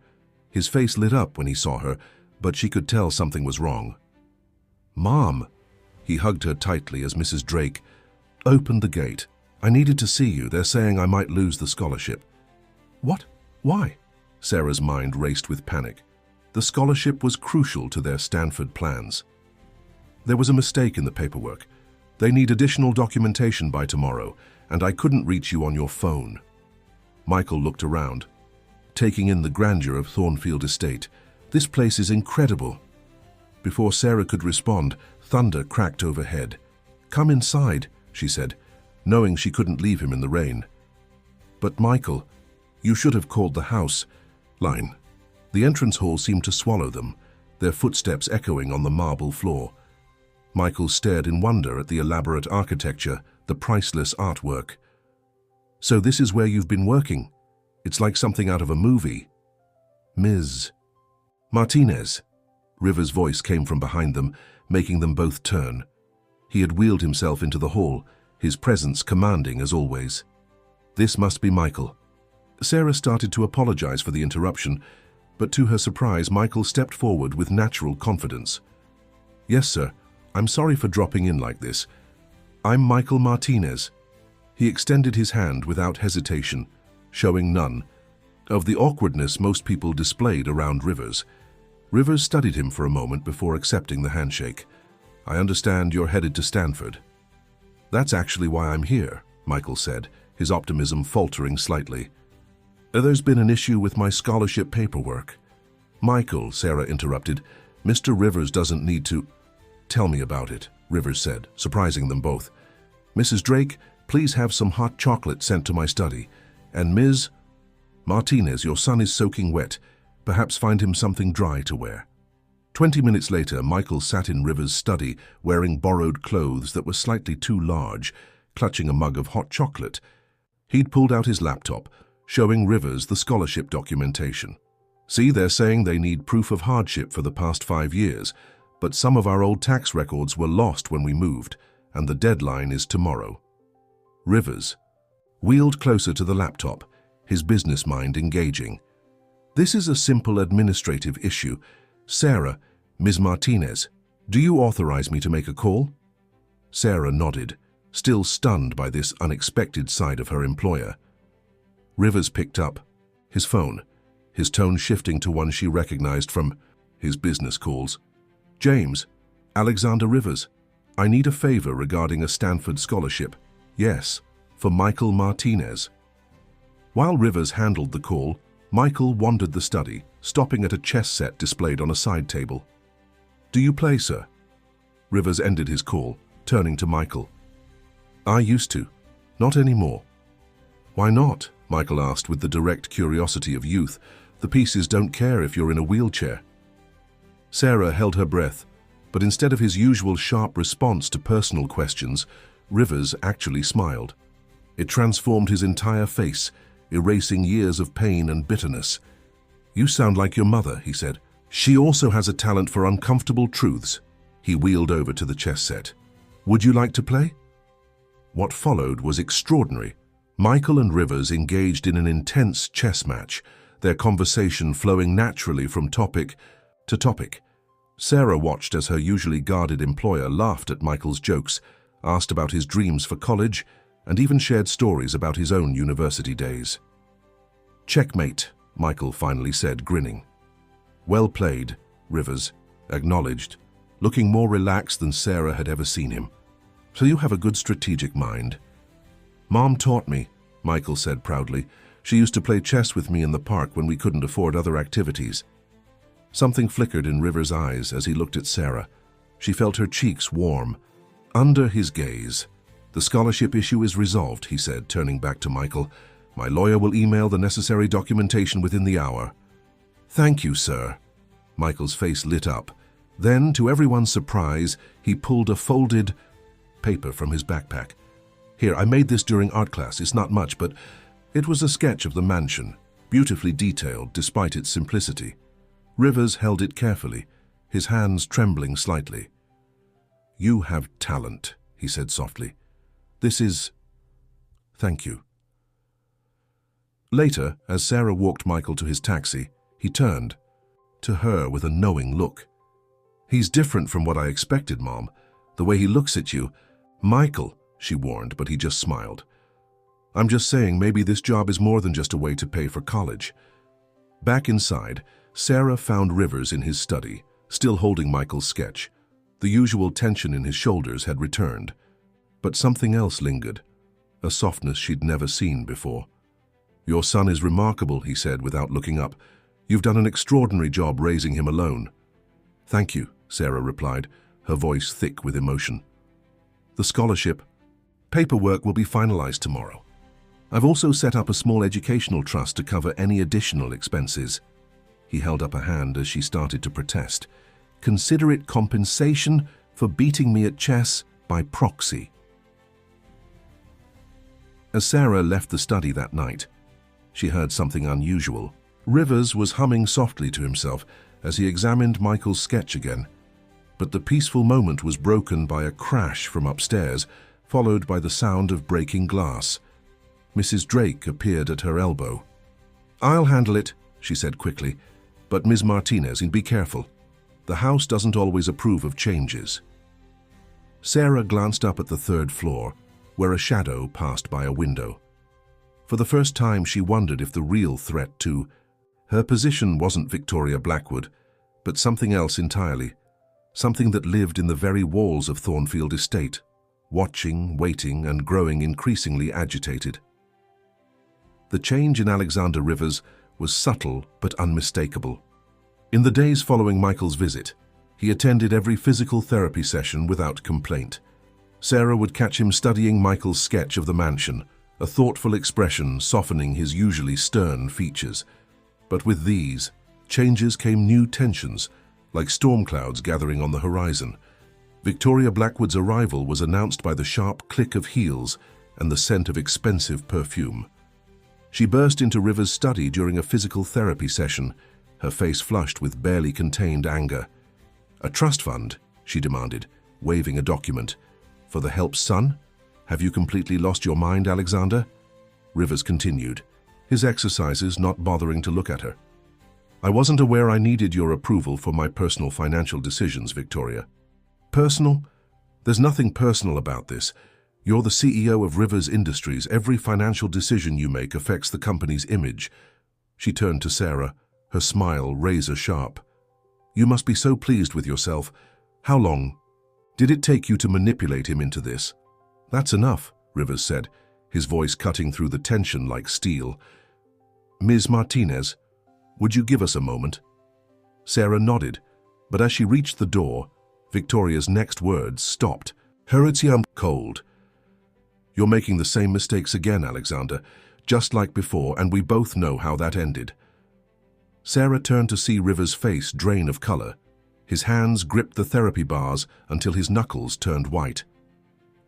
His face lit up when he saw her, but she could tell something was wrong. Mom! He hugged her tightly as Mrs. Drake opened the gate. I needed to see you. They're saying I might lose the scholarship. What? Why? Sarah's mind raced with panic. The scholarship was crucial to their Stanford plans. There was a mistake in the paperwork. They need additional documentation by tomorrow, and I couldn't reach you on your phone. Michael looked around, taking in the grandeur of Thornfield Estate. This place is incredible. Before Sarah could respond, thunder cracked overhead. Come inside, she said, knowing she couldn't leave him in the rain. But Michael, You should have called the house line. The entrance hall seemed to swallow them, their footsteps echoing on the marble floor. Michael stared in wonder at the elaborate architecture, the priceless artwork. So this is where you've been working? It's like something out of a movie. Ms. Martinez. Rivers' voice came from behind them, making them both turn. He had wheeled himself into the hall, his presence commanding as always. This must be Michael. Sarah started to apologize for the interruption, but to her surprise, Michael stepped forward with natural confidence. Yes, sir. I'm sorry for dropping in like this. I'm Michael Martinez. He extended his hand without hesitation, showing none of the awkwardness most people displayed around Rivers. Rivers studied him for a moment before accepting the handshake. I understand you're headed to Stanford. That's actually why I'm here, Michael said, his optimism faltering slightly. There's been an issue with my scholarship paperwork. Michael, Sarah interrupted, Mr. Rivers doesn't need to... Tell me about it, Rivers said, surprising them both. Mrs. Drake, please have some hot chocolate sent to my study. And Ms. Martinez, your son is soaking wet. Perhaps find him something dry to wear. 20 minutes later, Michael sat in Rivers' study, wearing borrowed clothes that were slightly too large, clutching a mug of hot chocolate. He'd pulled out his laptop, showing Rivers the scholarship documentation. See, they're saying they need proof of hardship for the past 5 years, but some of our old tax records were lost when we moved, and the deadline is tomorrow. Rivers wheeled closer to the laptop, his business mind engaging. This is a simple administrative issue. Sarah, Ms. Martinez, do you authorize me to make a call? Sarah nodded, still stunned by this unexpected side of her employer. Rivers picked up his phone, his tone shifting to one she recognized from his business calls. James, Alexander Rivers, I need a favor regarding a Stanford scholarship. Yes, for Michael Martinez. While Rivers handled the call, Michael wandered the study, stopping at a chess set displayed on a side table. Do you play, sir? Rivers ended his call, turning to Michael. I used to. Not anymore. Why not? Michael asked with the direct curiosity of youth. The pieces don't care if you're in a wheelchair. Sarah held her breath, but instead of his usual sharp response to personal questions, Rivers actually smiled. It transformed his entire face, erasing years of pain and bitterness. You sound like your mother, he said. She also has a talent for uncomfortable truths. He wheeled over to the chess set. Would you like to play? What followed was extraordinary. Michael and Rivers engaged in an intense chess match, their conversation flowing naturally from topic to topic. Sarah watched as her usually guarded employer laughed at Michael's jokes, asked about his dreams for college, and even shared stories about his own university days. Checkmate, Michael finally said, grinning. Well played, Rivers acknowledged, looking more relaxed than Sarah had ever seen him. So you have a good strategic mind. Mom taught me, Michael said proudly. She used to play chess with me in the park when we couldn't afford other activities. Something flickered in Rivers' eyes as he looked at Sarah. She felt her cheeks warm. Under his gaze, the scholarship issue is resolved, he said, turning back to Michael. My lawyer will email the necessary documentation within the hour. Thank you, sir. Michael's face lit up. Then, to everyone's surprise, he pulled a folded paper from his backpack. Here, I made this during art class. It's not much, but it was a sketch of the mansion, beautifully detailed despite its simplicity. Rivers held it carefully, his hands trembling slightly. You have talent, he said softly. This is... Thank you. Later, as Sarah walked Michael to his taxi, he turned to her with a knowing look. He's different from what I expected, Mom. The way he looks at you... Michael, she warned, but he just smiled. I'm just saying maybe this job is more than just a way to pay for college. Back inside, Sarah found Rivers in his study, still holding Michael's sketch. The usual tension in his shoulders had returned. But something else lingered, a softness she'd never seen before. Your son is remarkable, he said without looking up. You've done an extraordinary job raising him alone. Thank you, Sarah replied, her voice thick with emotion. The scholarship paperwork will be finalized tomorrow. I've also set up a small educational trust to cover any additional expenses. He held up a hand as she started to protest. Consider it compensation for beating me at chess by proxy. As Sarah left the study that night, she heard something unusual. Rivers was humming softly to himself as he examined Michael's sketch again. But the peaceful moment was broken by a crash from upstairs, followed by the sound of breaking glass. Mrs. Drake appeared at her elbow. "I'll handle it," she said quickly, "but Ms. Martinez, be careful. The house doesn't always approve of changes." Sarah glanced up at the third floor, where a shadow passed by a window. For the first time, she wondered if the real threat to her position wasn't Victoria Blackwood, but something else entirely, something that lived in the very walls of Thornfield Estate, watching, waiting, and growing increasingly agitated. The change in Alexander Rivers was subtle but unmistakable. In the days following Michael's visit, he attended every physical therapy session without complaint. Sarah would catch him studying Michael's sketch of the mansion, a thoughtful expression softening his usually stern features. But with these changes came new tensions, like storm clouds gathering on the horizon. Victoria Blackwood's arrival was announced by the sharp click of heels and the scent of expensive perfume. She burst into Rivers' study during a physical therapy session, her face flushed with barely contained anger. "A trust fund?" she demanded, waving a document. "For the help's son? Have you completely lost your mind, Alexander?" Rivers continued, his exercises not bothering to look at her. "I wasn't aware I needed your approval for my personal financial decisions, Victoria." "Personal? There's nothing personal about this. You're the CEO of Rivers Industries. Every financial decision you make affects the company's image." She turned to Sarah, her smile razor-sharp. "You must be so pleased with yourself. How long did it take you to manipulate him into this?" "That's enough," Rivers said, his voice cutting through the tension like steel. "Ms. Martinez, would you give us a moment?" Sarah nodded, but as she reached the door, Victoria's next words stopped. "Heritium cold. You're making the same mistakes again, Alexander, just like before, and we both know how that ended." Sarah turned to see Rivers' face drain of color. His hands gripped the therapy bars until his knuckles turned white.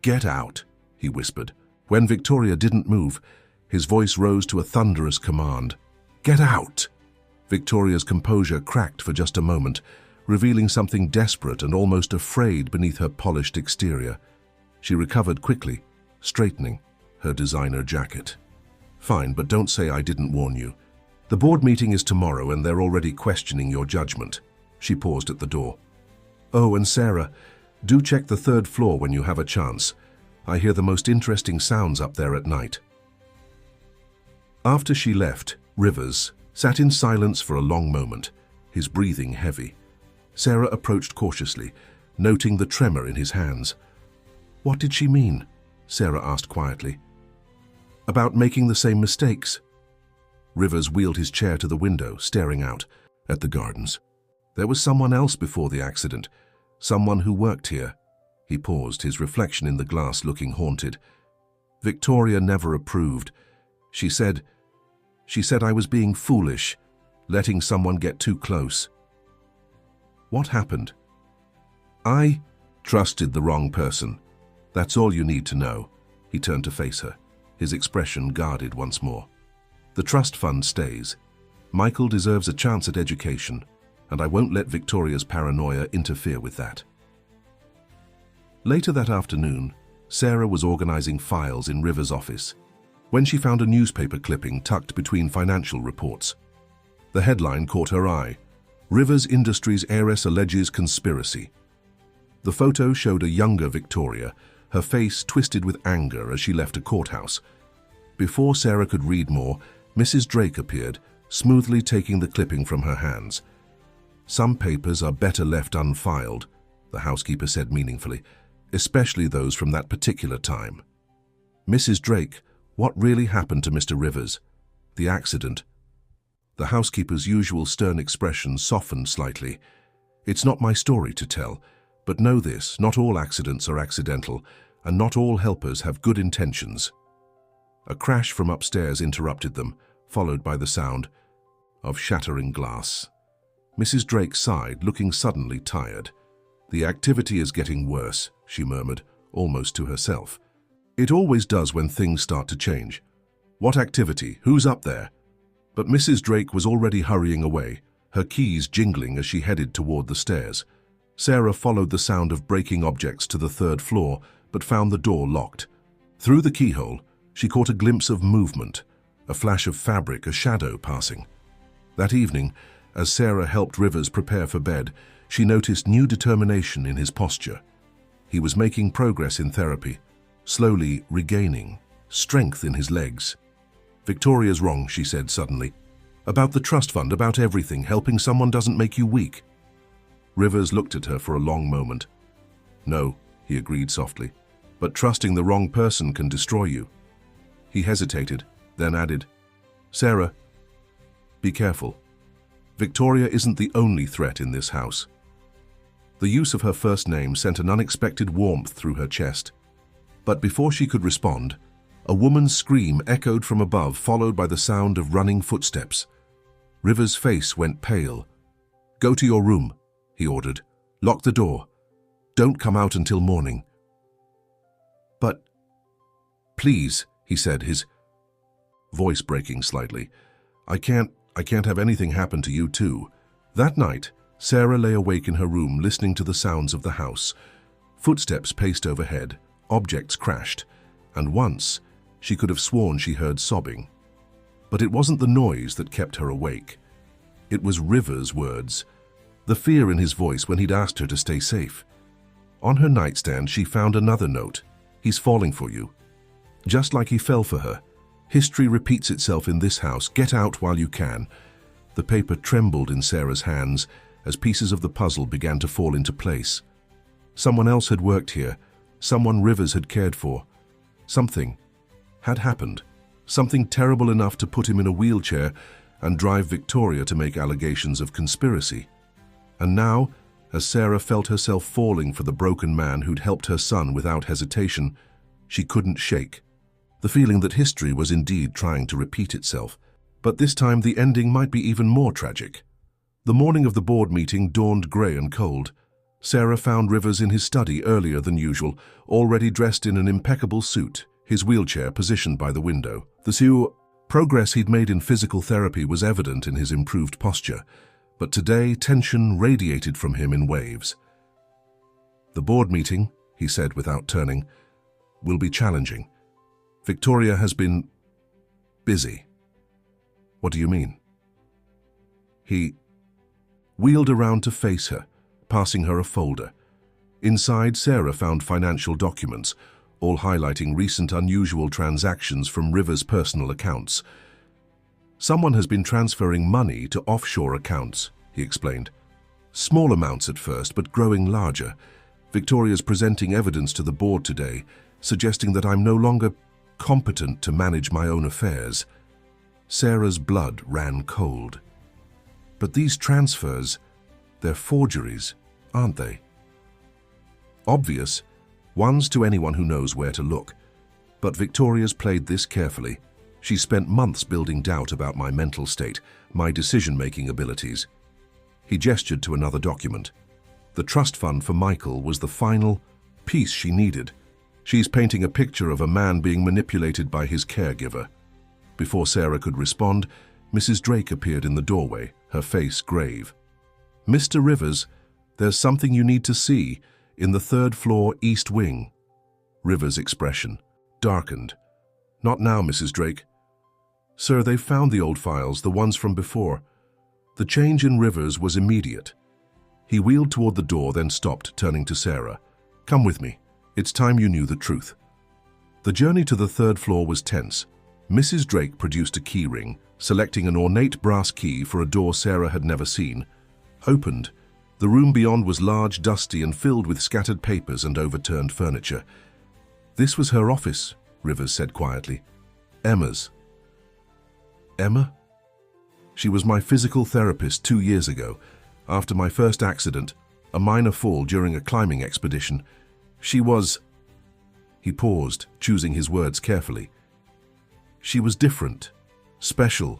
"Get out," he whispered. When Victoria didn't move, his voice rose to a thunderous command. "Get out!" Victoria's composure cracked for just a moment, revealing something desperate and almost afraid beneath her polished exterior. She recovered quickly, straightening her designer jacket. "Fine, but don't say I didn't warn you. The board meeting is tomorrow and they're already questioning your judgment." She paused at the door. "Oh, and Sarah, do check the third floor when you have a chance. I hear the most interesting sounds up there at night." After she left, Rivers sat in silence for a long moment, his breathing heavy. Sarah approached cautiously, noting the tremor in his hands. "What did she mean?" Sarah asked quietly. "About making the same mistakes?" Rivers wheeled his chair to the window, staring out at the gardens. "There was someone else before the accident, someone who worked here." He paused, his reflection in the glass looking haunted. "Victoria never approved. She said I was being foolish, letting someone get too close." "What happened?" "I trusted the wrong person. That's all you need to know." He turned to face her, his expression guarded once more. "The trust fund stays. Michael deserves a chance at education, and I won't let Victoria's paranoia interfere with that." Later that afternoon, Sarah was organizing files in Rivers' office when she found a newspaper clipping tucked between financial reports. The headline caught her eye: "Rivers Industries heiress alleges conspiracy." The photo showed a younger Victoria, her face twisted with anger as she left a courthouse. Before Sarah could read more, Mrs. Drake appeared, smoothly taking the clipping from her hands. "Some papers are better left unfiled," the housekeeper said meaningfully, "especially those from that particular time." "Mrs. Drake, what really happened to Mr. Rivers? The accident?" The housekeeper's usual stern expression softened slightly. "It's not my story to tell, but know this, not all accidents are accidental, and not all helpers have good intentions." A crash from upstairs interrupted them, followed by the sound of shattering glass. Mrs. Drake sighed, looking suddenly tired. "The activity is getting worse," she murmured, almost to herself. "It always does when things start to change. What activity? Who's up there?" But Mrs. Drake was already hurrying away, her keys jingling as she headed toward the stairs. Sarah followed the sound of breaking objects to the third floor, but found the door locked. Through the keyhole, she caught a glimpse of movement, a flash of fabric, a shadow passing. That evening, as Sarah helped Rivers prepare for bed, she noticed new determination in his posture. He was making progress in therapy, slowly regaining strength in his legs. "Victoria's wrong," she said suddenly. "About the trust fund, about everything. Helping someone doesn't make you weak." Rivers looked at her for a long moment. "No," he agreed softly, "but trusting the wrong person can destroy you." He hesitated, then added, "Sarah, be careful. Victoria isn't the only threat in this house." The use of her first name sent an unexpected warmth through her chest. But before she could respond, a woman's scream echoed from above, followed by the sound of running footsteps. Rivers' face went pale. "Go to your room," he ordered. "Lock the door. Don't come out until morning." "But, please," he said, his voice breaking slightly. I can't have anything happen to you too." That night, Sarah lay awake in her room, listening to the sounds of the house. Footsteps paced overhead, objects crashed, and once she could have sworn she heard sobbing. But it wasn't the noise that kept her awake. It was Rivers' words, the fear in his voice when he'd asked her to stay safe. On her nightstand, she found another note. "He's falling for you." Just like he fell for her. History repeats itself in this house. Get out while you can. The paper trembled in Sarah's hands as pieces of the puzzle began to fall into place. Someone else had worked here. Someone Rivers had cared for. Something had happened. Something terrible enough to put him in a wheelchair and drive Victoria to make allegations of conspiracy. And now, as Sarah felt herself falling for the broken man who'd helped her son without hesitation, she couldn't shake the feeling that history was indeed trying to repeat itself. But this time the ending might be even more tragic. The morning of the board meeting dawned grey and cold. Sarah found Rivers in his study earlier than usual, already dressed in an impeccable suit, his wheelchair positioned by the window. The progress he'd made in physical therapy was evident in his improved posture, but today tension radiated from him in waves. "The board meeting," he said without turning, "will be challenging. Victoria has been busy." "What do you mean?" He wheeled around to face her, passing her a folder. Inside, Sarah found financial documents, all highlighting recent unusual transactions from Rivers' personal accounts. "Someone has been transferring money to offshore accounts," he explained. "Small amounts at first, but growing larger. Victoria's presenting evidence to the board today, suggesting that I'm no longer competent to manage my own affairs." Sarah's blood ran cold. "But these transfers, they're forgeries, aren't they?" "Obvious ones to anyone who knows where to look. But Victoria's played this carefully. She spent months building doubt about my mental state, my decision-making abilities." He gestured to another document. The trust fund for Michael was the final piece she needed. She's painting a picture of a man being manipulated by his caregiver. Before Sarah could respond, Mrs. Drake appeared in the doorway, her face grave. "Mr. Rivers, there's something you need to see in the third-floor east wing." Rivers' expression darkened. "Not now, Mrs. Drake." "Sir, they've found the old files, the ones from before." The change in Rivers was immediate. He wheeled toward the door, then stopped, turning to Sarah. "Come with me. It's time you knew the truth." The journey to the third floor was tense. Mrs. Drake produced a key ring, selecting an ornate brass key for a door Sarah had never seen. Opened, the room beyond was large, dusty, and filled with scattered papers and overturned furniture. "This was her office," Rivers said quietly. "Emma's." "Emma?" "She was my physical therapist 2 years ago, after my first accident, a minor fall during a climbing expedition. She was..." He paused, choosing his words carefully. She was different, special.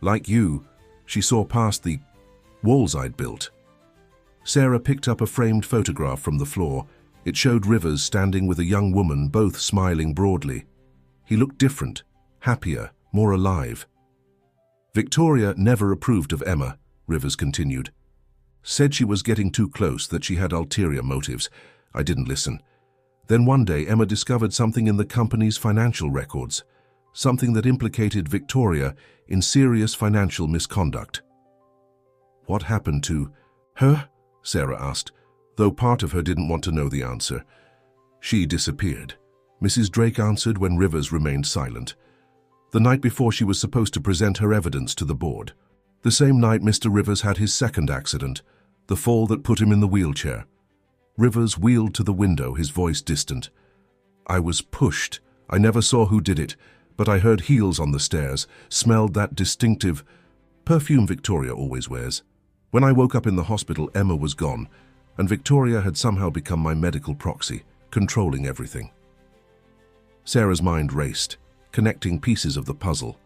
Like you, she saw past the walls I'd built. Sarah picked up a framed photograph from the floor. It showed Rivers standing with a young woman, both smiling broadly. He looked different, happier, more alive. Victoria never approved of Emma, Rivers continued. Said she was getting too close, that she had ulterior motives. I didn't listen. Then one day Emma discovered something in the company's financial records, something that implicated Victoria in serious financial misconduct. What happened to her? Sarah asked, though part of her didn't want to know the answer. She disappeared, Mrs. Drake answered when Rivers remained silent. The night before she was supposed to present her evidence to the board. The same night Mr. Rivers had his second accident, the fall that put him in the wheelchair. Rivers wheeled to the window, his voice distant. I was pushed. I never saw who did it, but I heard heels on the stairs, smelled that distinctive perfume Victoria always wears. When I woke up in the hospital, Emma was gone, and Victoria had somehow become my medical proxy, controlling everything. Sarah's mind raced, connecting pieces of the puzzle.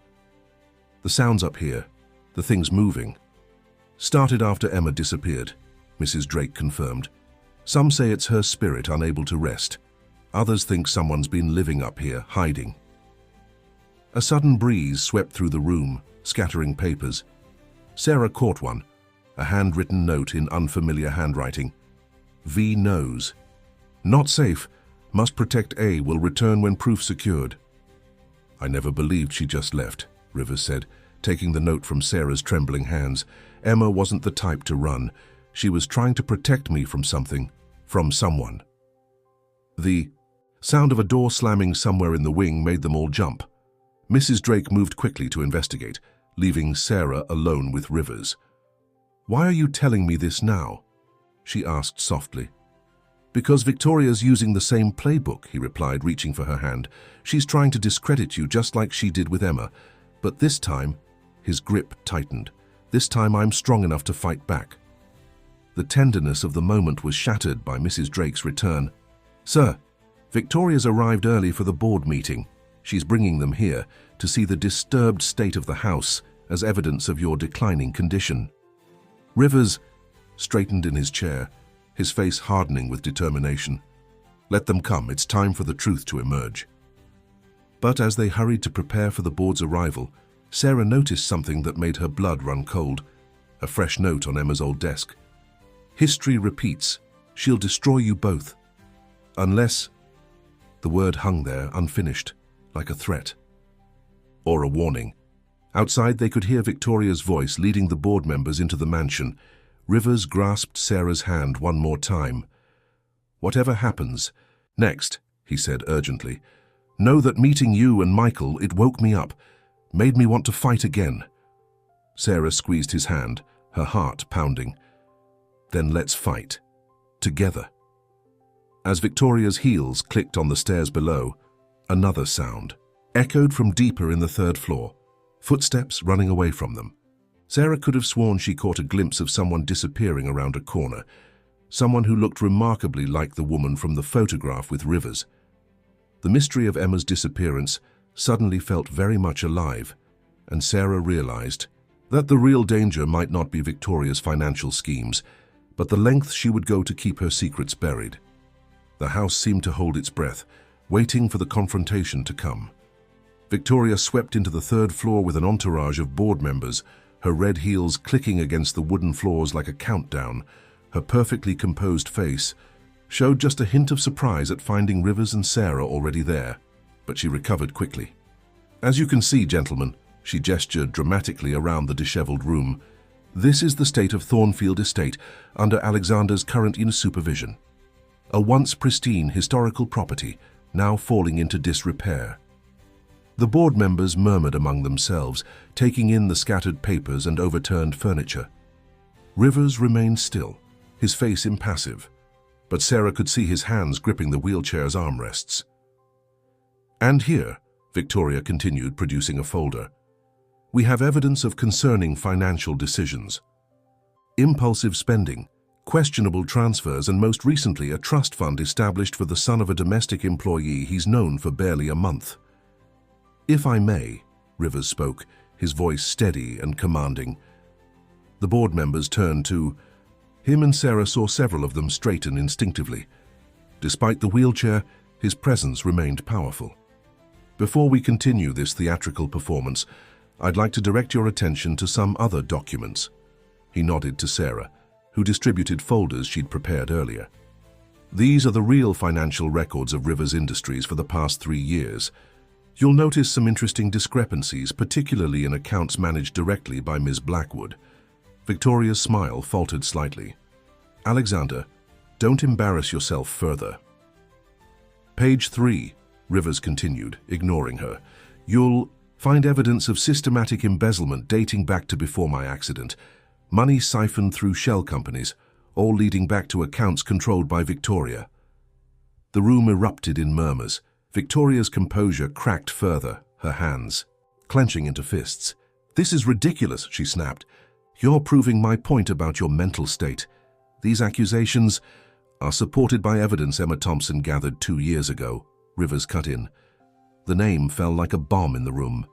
The sounds up here, the things moving, started after Emma disappeared, Mrs. Drake confirmed. Some say it's her spirit unable to rest. Others think someone's been living up here, hiding. A sudden breeze swept through the room, scattering papers. Sarah caught one, a handwritten note in unfamiliar handwriting. V knows. Not safe. Must protect A. Will return when proof secured. I never believed she just left, Rivers said, taking the note from Sarah's trembling hands. Emma wasn't the type to run. She was trying to protect me from something, from someone. The sound of a door slamming somewhere in the wing made them all jump. Mrs. Drake moved quickly to investigate, leaving Sarah alone with Rivers. Why are you telling me this now? She asked softly. Because Victoria's using the same playbook, he replied, reaching for her hand. She's trying to discredit you just like she did with Emma. But this time, his grip tightened. This time I'm strong enough to fight back. The tenderness of the moment was shattered by Mrs. Drake's return. Sir, Victoria's arrived early for the board meeting. She's bringing them here to see the disturbed state of the house as evidence of your declining condition. Rivers straightened in his chair, his face hardening with determination. Let them come, it's time for the truth to emerge. But as they hurried to prepare for the board's arrival, Sarah noticed something that made her blood run cold. A fresh note on Emma's old desk. History repeats. She'll destroy you both. Unless... The word hung there, unfinished, like a threat. Or a warning. Outside they could hear Victoria's voice leading the board members into the mansion. Rivers grasped Sarah's hand one more time. Whatever happens, next, he said urgently, know that meeting you and Michael, it woke me up, made me want to fight again. Sarah squeezed his hand, her heart pounding. Then let's fight. Together. As Victoria's heels clicked on the stairs below, another sound echoed from deeper in the third floor, footsteps running away from them. Sarah could have sworn she caught a glimpse of someone disappearing around a corner, someone who looked remarkably like the woman from the photograph with Rivers. The mystery of Emma's disappearance suddenly felt very much alive, and Sarah realized that the real danger might not be Victoria's financial schemes, but the length she would go to keep her secrets buried. The house seemed to hold its breath, waiting for the confrontation to come. Victoria swept into the third floor with an entourage of board members, her red heels clicking against the wooden floors like a countdown. Her perfectly composed face showed just a hint of surprise at finding Rivers and Sarah already there, but she recovered quickly. As you can see, gentlemen, she gestured dramatically around the disheveled room, this is the state of Thornfield Estate under Alexander's current supervision. A once pristine historical property, now falling into disrepair. The board members murmured among themselves, taking in the scattered papers and overturned furniture. Rivers remained still, his face impassive, but Sarah could see his hands gripping the wheelchair's armrests. And here, Victoria continued, producing a folder, we have evidence of concerning financial decisions. Impulsive spending, questionable transfers, and most recently a trust fund established for the son of a domestic employee he's known for barely a month. "If I may," Rivers spoke, his voice steady and commanding. The board members turned to him, and Sarah saw several of them straighten instinctively. Despite the wheelchair, his presence remained powerful. "Before we continue this theatrical performance, I'd like to direct your attention to some other documents." He nodded to Sarah, who distributed folders she'd prepared earlier. "These are the real financial records of Rivers Industries for the past 3 years. You'll notice some interesting discrepancies, particularly in accounts managed directly by Ms. Blackwood." Victoria's smile faltered slightly. "Alexander, don't embarrass yourself further." "Page 3, Rivers continued, ignoring her. "You'll find evidence of systematic embezzlement dating back to before my accident. Money siphoned through shell companies, all leading back to accounts controlled by Victoria." The room erupted in murmurs. Victoria's composure cracked further, her hands clenching into fists. "This is ridiculous," she snapped. "You're proving my point about your mental state. These accusations are supported by evidence Emma Thompson gathered 2 years ago," Rivers cut in. The name fell like a bomb in the room.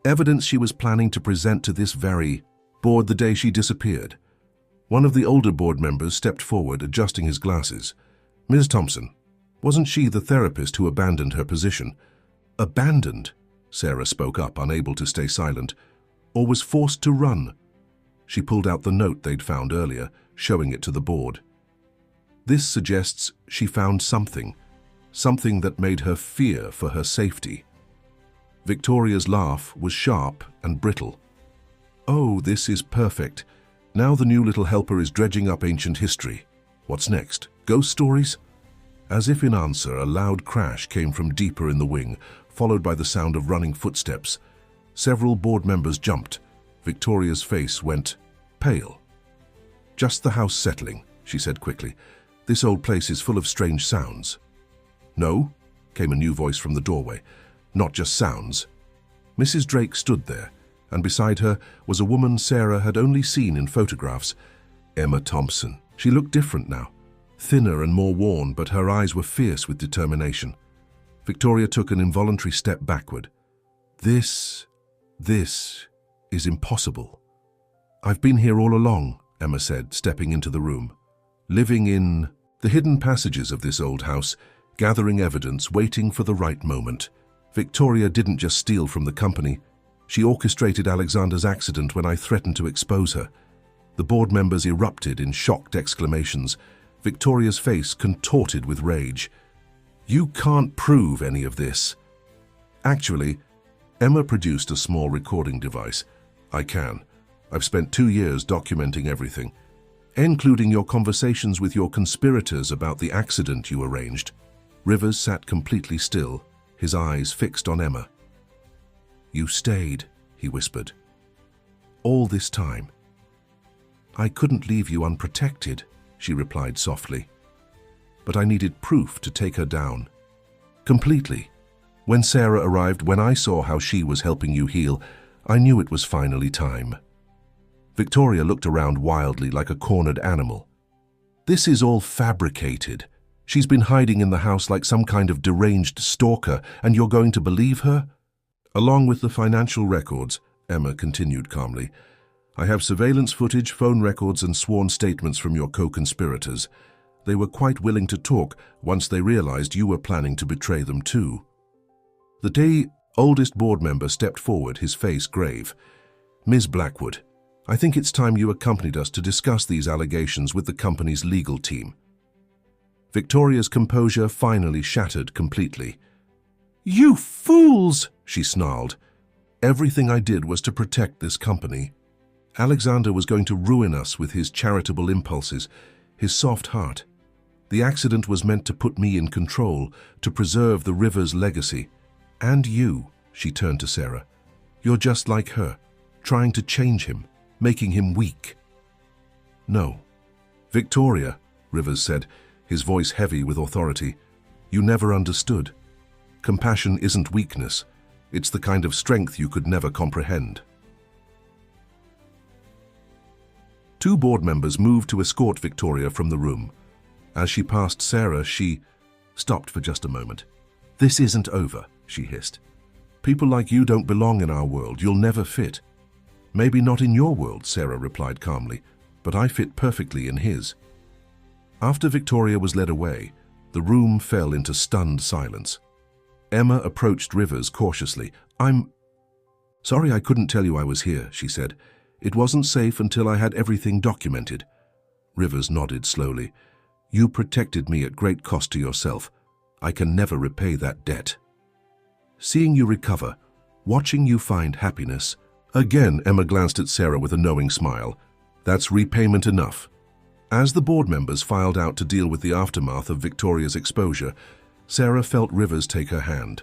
Evidence she was planning to present to this very board the day she disappeared. One of the older board members stepped forward, adjusting his glasses. "Ms. Thompson, wasn't she the therapist who abandoned her position?" "Abandoned?" Sarah spoke up, unable to stay silent. "Or was forced to run?" She pulled out the note they'd found earlier, showing it to the board. "This suggests she found something that made her fear for her safety." Victoria's laugh was sharp and brittle. "Oh, this is perfect. Now the new little helper is dredging up ancient history. What's next? Ghost stories?" As if in answer, a loud crash came from deeper in the wing, followed by the sound of running footsteps. Several board members jumped. Victoria's face went pale. "Just the house settling," she said quickly. "This old place is full of strange sounds." "No," came a new voice from the doorway. "Not just sounds." Mrs. Drake stood there, and beside her was a woman Sarah had only seen in photographs. Emma Thompson. She looked different now, thinner and more worn, but her eyes were fierce with determination. Victoria took an involuntary step backward. This is impossible." "I've been here all along," Emma said, stepping into the room. "Living in the hidden passages of this old house, gathering evidence, waiting for the right moment. Victoria didn't just steal from the company. She orchestrated Alexander's accident when I threatened to expose her." The board members erupted in shocked exclamations. Victoria's face contorted with rage. "You can't prove any of this." "Actually," Emma produced a small recording device. "I can. I've spent 2 years documenting everything, including your conversations with your conspirators about the accident you arranged." Rivers sat completely still, his eyes fixed on Emma. "You stayed," he whispered. "All this time." "I couldn't leave you unprotected," she replied softly. "But I needed proof to take her down. Completely. When Sarah arrived, when I saw how she was helping you heal, I knew it was finally time." Victoria looked around wildly like a cornered animal. "This is all fabricated. She's been hiding in the house like some kind of deranged stalker, and you're going to believe her?" "Along with the financial records," Emma continued calmly, "I have surveillance footage, phone records, and sworn statements from your co-conspirators. They were quite willing to talk once they realized you were planning to betray them too." The day oldest board member stepped forward, his face grave. "Ms. Blackwood, I think it's time you accompanied us to discuss these allegations with the company's legal team." Victoria's composure finally shattered completely. "You fools!" she snarled. "Everything I did was to protect this company. Alexander was going to ruin us with his charitable impulses, his soft heart. The accident was meant to put me in control, to preserve the Rivers legacy. And you," she turned to Sarah, "you're just like her, trying to change him, making him weak." "No." "Victoria," Rivers said, his voice heavy with authority, "you never understood. Compassion isn't weakness. It's the kind of strength you could never comprehend." 2 board members moved to escort Victoria from the room. As she passed Sarah, she stopped for just a moment. "This isn't over," she hissed. People like you don't belong in our world. You'll never fit." "Maybe not in your world," Sarah replied calmly, "but I fit perfectly in his." After Victoria was led away, the room fell into stunned silence. Emma approached Rivers cautiously. "I'm sorry I couldn't tell you I was here," she said. "It wasn't safe until I had everything documented." Rivers nodded slowly. "You protected me at great cost to yourself. I can never repay that debt. Seeing you recover, watching you find happiness—" Again, Emma glanced at Sarah with a knowing smile. "That's repayment enough." As the board members filed out to deal with the aftermath of Victoria's exposure, Sarah felt Rivers take her hand.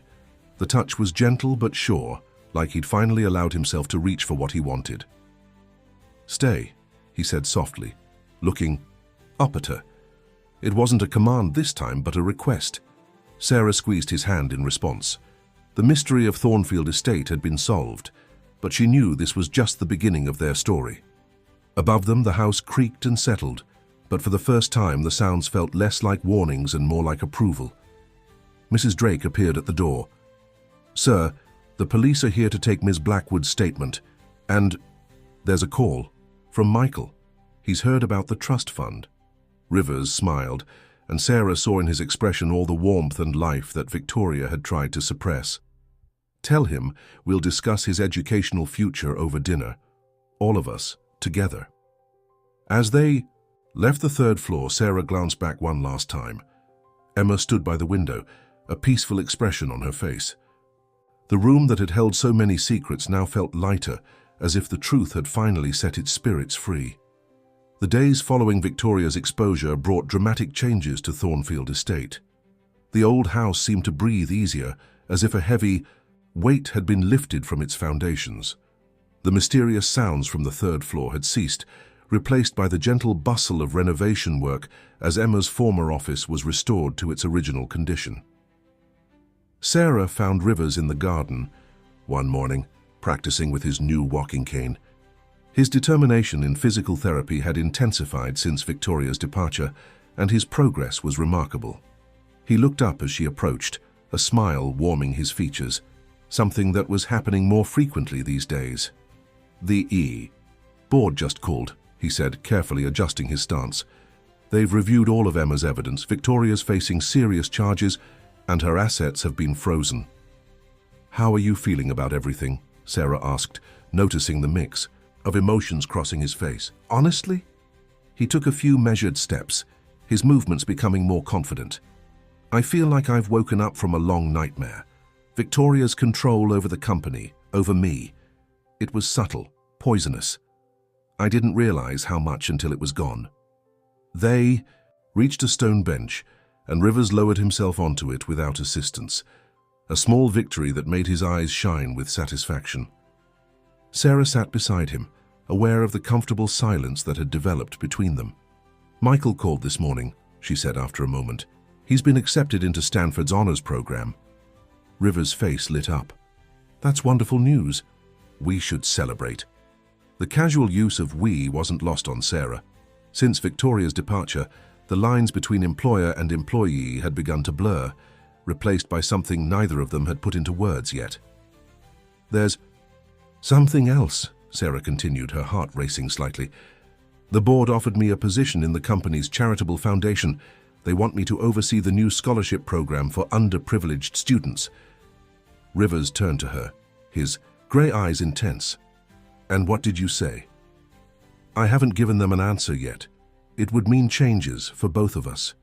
The touch was gentle but sure, like he'd finally allowed himself to reach for what he wanted. "Stay," he said softly, looking up at her. It wasn't a command this time, but a request. Sarah squeezed his hand in response. The mystery of Thornfield Estate had been solved, but she knew this was just the beginning of their story. Above them, the house creaked and settled, but for the first time the sounds felt less like warnings and more like approval. Mrs. Drake appeared at the door. "Sir, the police are here to take Ms. Blackwood's statement, and there's a call from Michael. He's heard about the trust fund." Rivers smiled, and Sarah saw in his expression all the warmth and life that Victoria had tried to suppress. "Tell him we'll discuss his educational future over dinner, all of us, together." As they left the third floor, Sarah glanced back one last time. Emma stood by the window, a peaceful expression on her face. The room that had held so many secrets now felt lighter, as if the truth had finally set its spirits free. The days following Victoria's exposure brought dramatic changes to Thornfield Estate. The old house seemed to breathe easier, as if a heavy weight had been lifted from its foundations. The mysterious sounds from the third floor had ceased, replaced by the gentle bustle of renovation work as Emma's former office was restored to its original condition. Sarah found Rivers in the garden one morning, practicing with his new walking cane. His determination in physical therapy had intensified since Victoria's departure, and his progress was remarkable. He looked up as she approached, a smile warming his features, something that was happening more frequently these days. "The board just called," he said, carefully adjusting his stance. "They've reviewed all of Emma's evidence. Victoria's facing serious charges, and her assets have been frozen." "How are you feeling about everything?" Sarah asked, noticing the mix of emotions crossing his face. "Honestly?" He took a few measured steps, his movements becoming more confident. "I feel like I've woken up from a long nightmare. Victoria's control over the company, over me. It was subtle, poisonous. I didn't realize how much until it was gone." They reached a stone bench, and Rivers lowered himself onto it without assistance, a small victory that made his eyes shine with satisfaction. Sarah sat beside him, aware of the comfortable silence that had developed between them. "Michael called this morning," she said after a moment. "He's been accepted into Stanford's honors program." Rivers' face lit up. "That's wonderful news. We should celebrate." The casual use of "we" wasn't lost on Sarah. Since Victoria's departure, the lines between employer and employee had begun to blur, replaced by something neither of them had put into words yet. "There's something else," Sarah continued, her heart racing slightly. "The board offered me a position in the company's charitable foundation. They want me to oversee the new scholarship program for underprivileged students." Rivers turned to her, his gray eyes intense. "And what did you say?" "I haven't given them an answer yet. It would mean changes for both of us.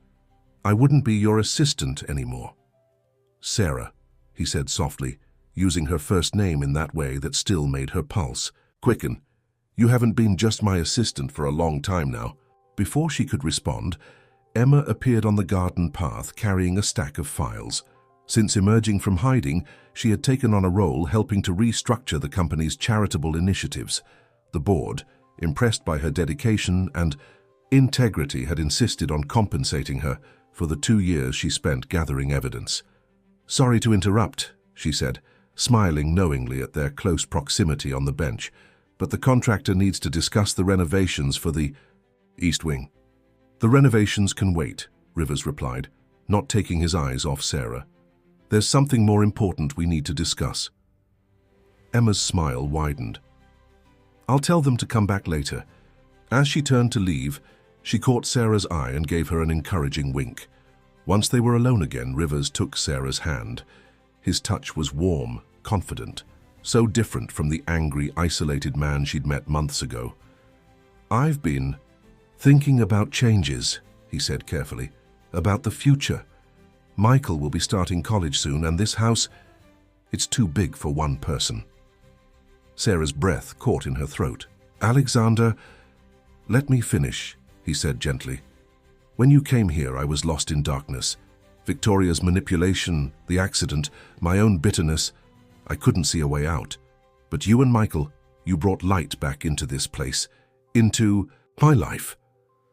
I wouldn't be your assistant anymore." "Sarah," he said softly, using her first name in that way that still made her pulse quicken. "You haven't been just my assistant for a long time now." Before she could respond, Emma appeared on the garden path carrying a stack of files. Since emerging from hiding, she had taken on a role helping to restructure the company's charitable initiatives. The board, impressed by her dedication and integrity, had insisted on compensating her for the 2 years she spent gathering evidence. "Sorry to interrupt," she said, smiling knowingly at their close proximity on the bench, "but the contractor needs to discuss the renovations for the East Wing." "The renovations can wait," Rivers replied, not taking his eyes off Sarah. "There's something more important we need to discuss." Emma's smile widened. "I'll tell them to come back later." As she turned to leave, she caught Sarah's eye and gave her an encouraging wink. Once they were alone again, Rivers took Sarah's hand. His touch was warm, confident, so different from the angry, isolated man she'd met months ago. "I've been thinking about changes," he said carefully, "about the future. Michael will be starting college soon, and this house, it's too big for one person." Sarah's breath caught in her throat. "Alexander, let me finish," he said gently. "When you came here, I was lost in darkness. Victoria's manipulation, the accident, my own bitterness, I couldn't see a way out. But you and Michael, you brought light back into this place, into my life."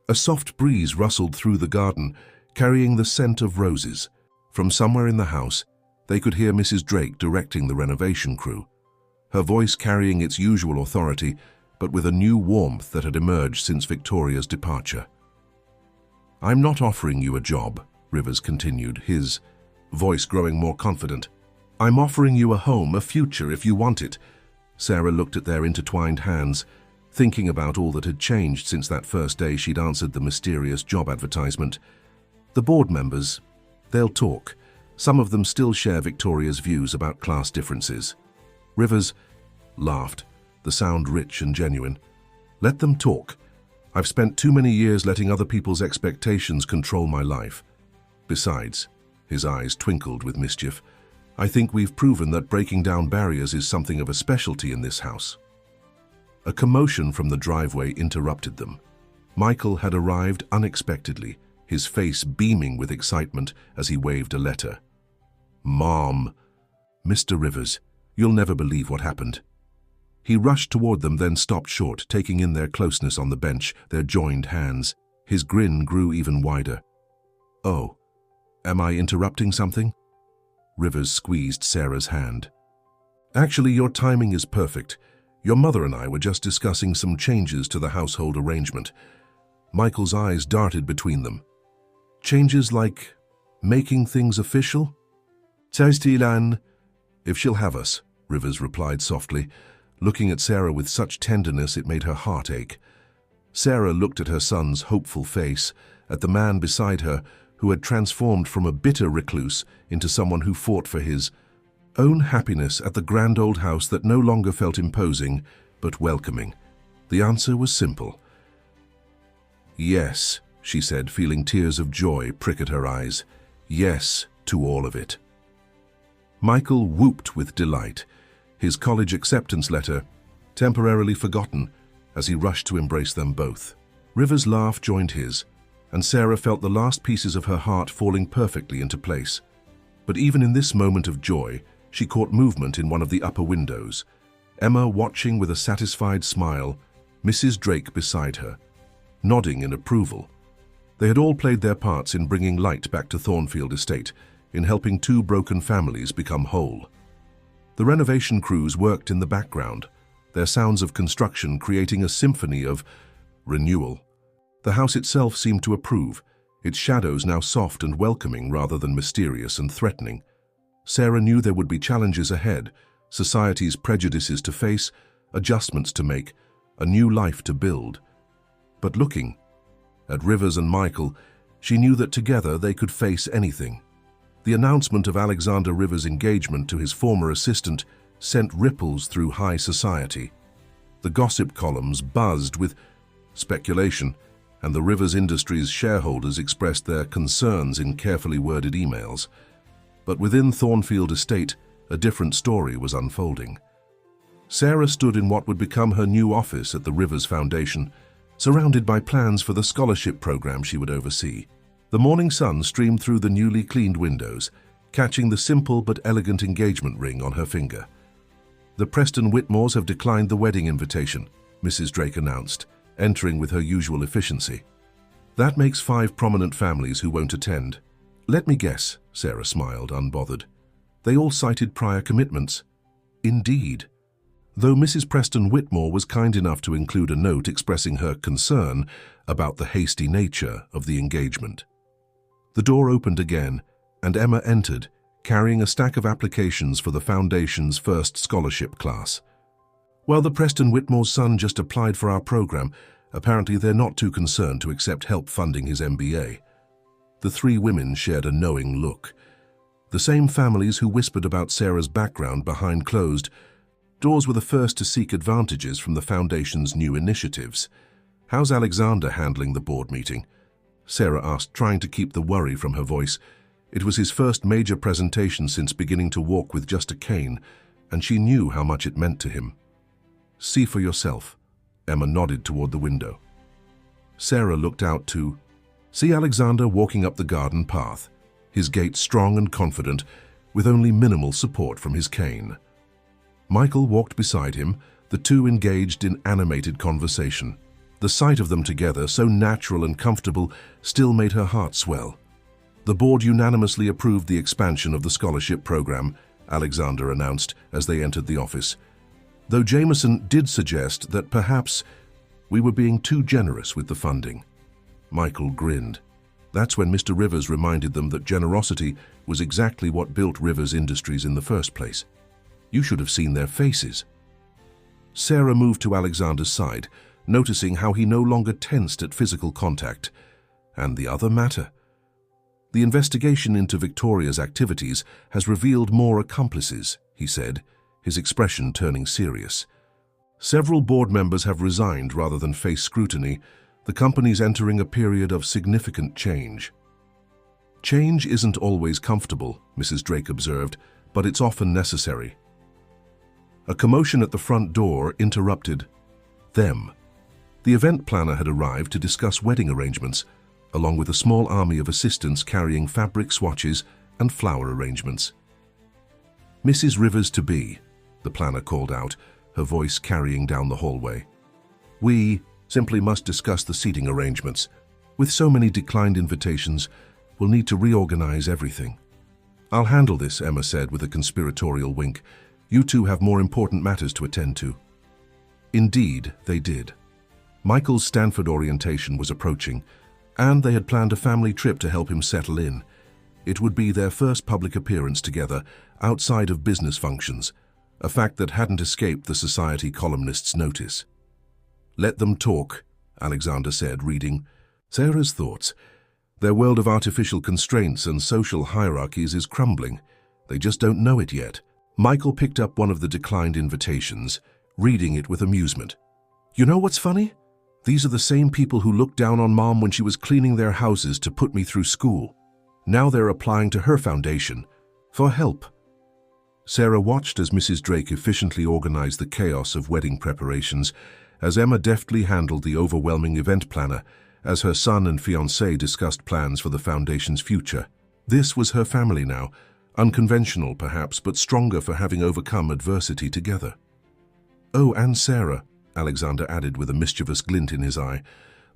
A soft breeze rustled through the garden, carrying the scent of roses. From somewhere in the house, they could hear Mrs. Drake directing the renovation crew, her voice carrying its usual authority, but with a new warmth that had emerged since Victoria's departure. "I'm not offering you a job," Rivers continued, his voice growing more confident. "I'm offering you a home, a future, if you want it." Sarah looked at their intertwined hands, thinking about all that had changed since that first day she'd answered the mysterious job advertisement. The board members, they'll talk. Some of them still share Victoria's views about class differences. Rivers laughed, the sound rich and genuine. "Let them talk. I've spent too many years letting other people's expectations control my life. Besides," his eyes twinkled with mischief, "I think we've proven that breaking down barriers is something of a specialty in this house." A commotion from the driveway interrupted them. Michael had arrived unexpectedly, his face beaming with excitement as he waved a letter. "Mom, Mr. Rivers, you'll never believe what happened." He rushed toward them, then stopped short, taking in their closeness on the bench, their joined hands. His grin grew even wider. "Oh, am I interrupting something?" Rivers squeezed Sarah's hand. "Actually, your timing is perfect. Your mother and I were just discussing some changes to the household arrangement." Michael's eyes darted between them. "Changes like making things official?" "Ilan, if she'll have us," Rivers replied softly, looking at Sarah with such tenderness it made her heart ache. Sarah looked at her son's hopeful face, at the man beside her who had transformed from a bitter recluse into someone who fought for his own happiness at the grand old house that no longer felt imposing, but welcoming. The answer was simple. "Yes," she said, feeling tears of joy prick at her eyes. "Yes to all of it." Michael whooped with delight, his college acceptance letter temporarily forgotten as he rushed to embrace them both. Rivers' laugh joined his, and Sarah felt the last pieces of her heart falling perfectly into place. But even in this moment of joy, she caught movement in one of the upper windows. Emma watching with a satisfied smile, Mrs. Drake beside her, nodding in approval. They had all played their parts in bringing light back to Thornfield Estate, in helping two broken families become whole. The renovation crews worked in the background, their sounds of construction creating a symphony of renewal. The house itself seemed to approve, its shadows now soft and welcoming rather than mysterious and threatening. Sarah knew there would be challenges ahead, society's prejudices to face, adjustments to make, a new life to build. But looking at Rivers and Michael, she knew that together they could face anything. The announcement of Alexander Rivers' engagement to his former assistant sent ripples through high society. The gossip columns buzzed with speculation, and the Rivers Industries shareholders expressed their concerns in carefully worded emails. But within Thornfield Estate, a different story was unfolding. Sarah stood in what would become her new office at the Rivers Foundation, surrounded by plans for the scholarship program she would oversee. The morning sun streamed through the newly cleaned windows, catching the simple but elegant engagement ring on her finger. "The Preston Whitmores have declined the wedding invitation," Mrs. Drake announced, entering with her usual efficiency. "That makes 5 prominent families who won't attend." "Let me guess," Sarah smiled, unbothered. "They all cited prior commitments." "Indeed." Though Mrs. Preston Whitmore was kind enough to include a note expressing her concern about the hasty nature of the engagement. The door opened again, and Emma entered, carrying a stack of applications for the Foundation's first scholarship class. "Well, the Preston Whitmore's son just applied for our program. Apparently they're not too concerned to accept help funding his MBA. The three women shared a knowing look. The same families who whispered about Sarah's background behind closed doors were the first to seek advantages from the Foundation's new initiatives. "How's Alexander handling the board meeting?" Sarah asked, trying to keep the worry from her voice. It was his first major presentation since beginning to walk with just a cane, and she knew how much it meant to him. "See for yourself." Emma nodded toward the window. Sarah looked out to see Alexander walking up the garden path, his gait strong and confident, with only minimal support from his cane. Michael walked beside him, the two engaged in animated conversation. The sight of them together, so natural and comfortable, still made her heart swell. "The board unanimously approved the expansion of the scholarship program," Alexander announced as they entered the office. "Though Jameson did suggest that perhaps we were being too generous with the funding." Michael grinned. That's when Mr. Rivers reminded them that generosity was exactly what built Rivers Industries in the first place. You should have seen their faces. Sarah moved to Alexander's side, noticing how he no longer tensed at physical contact. "And the other matter? The investigation into Victoria's activities has revealed more accomplices," he said, his expression turning serious. "Several board members have resigned rather than face scrutiny. The company's entering a period of significant change." "Change isn't always comfortable," Mrs. Drake observed, "but it's often necessary." A commotion at the front door interrupted them. The event planner had arrived to discuss wedding arrangements, along with a small army of assistants carrying fabric swatches and flower arrangements. "Mrs. Rivers-to-be," the planner called out, her voice carrying down the hallway. "We simply must discuss the seating arrangements. With so many declined invitations, we'll need to reorganize everything." "I'll handle this," Emma said with a conspiratorial wink. "You two have more important matters to attend to." Indeed, they did. Michael's Stanford orientation was approaching, and they had planned a family trip to help him settle in. It would be their first public appearance together, outside of business functions, a fact that hadn't escaped the Society columnist's notice. "Let them talk," Alexander said, reading Sarah's thoughts. "Their world of artificial constraints and social hierarchies is crumbling. They just don't know it yet." Michael picked up one of the declined invitations, reading it with amusement. "You know what's funny? These are the same people who looked down on Mom when she was cleaning their houses to put me through school. Now they're applying to her foundation for help." Sarah watched as Mrs. Drake efficiently organized the chaos of wedding preparations, as Emma deftly handled the overwhelming event planner, as her son and fiancé discussed plans for the foundation's future. This was her family now, unconventional perhaps, but stronger for having overcome adversity together. "Oh, and Sarah," Alexander added with a mischievous glint in his eye,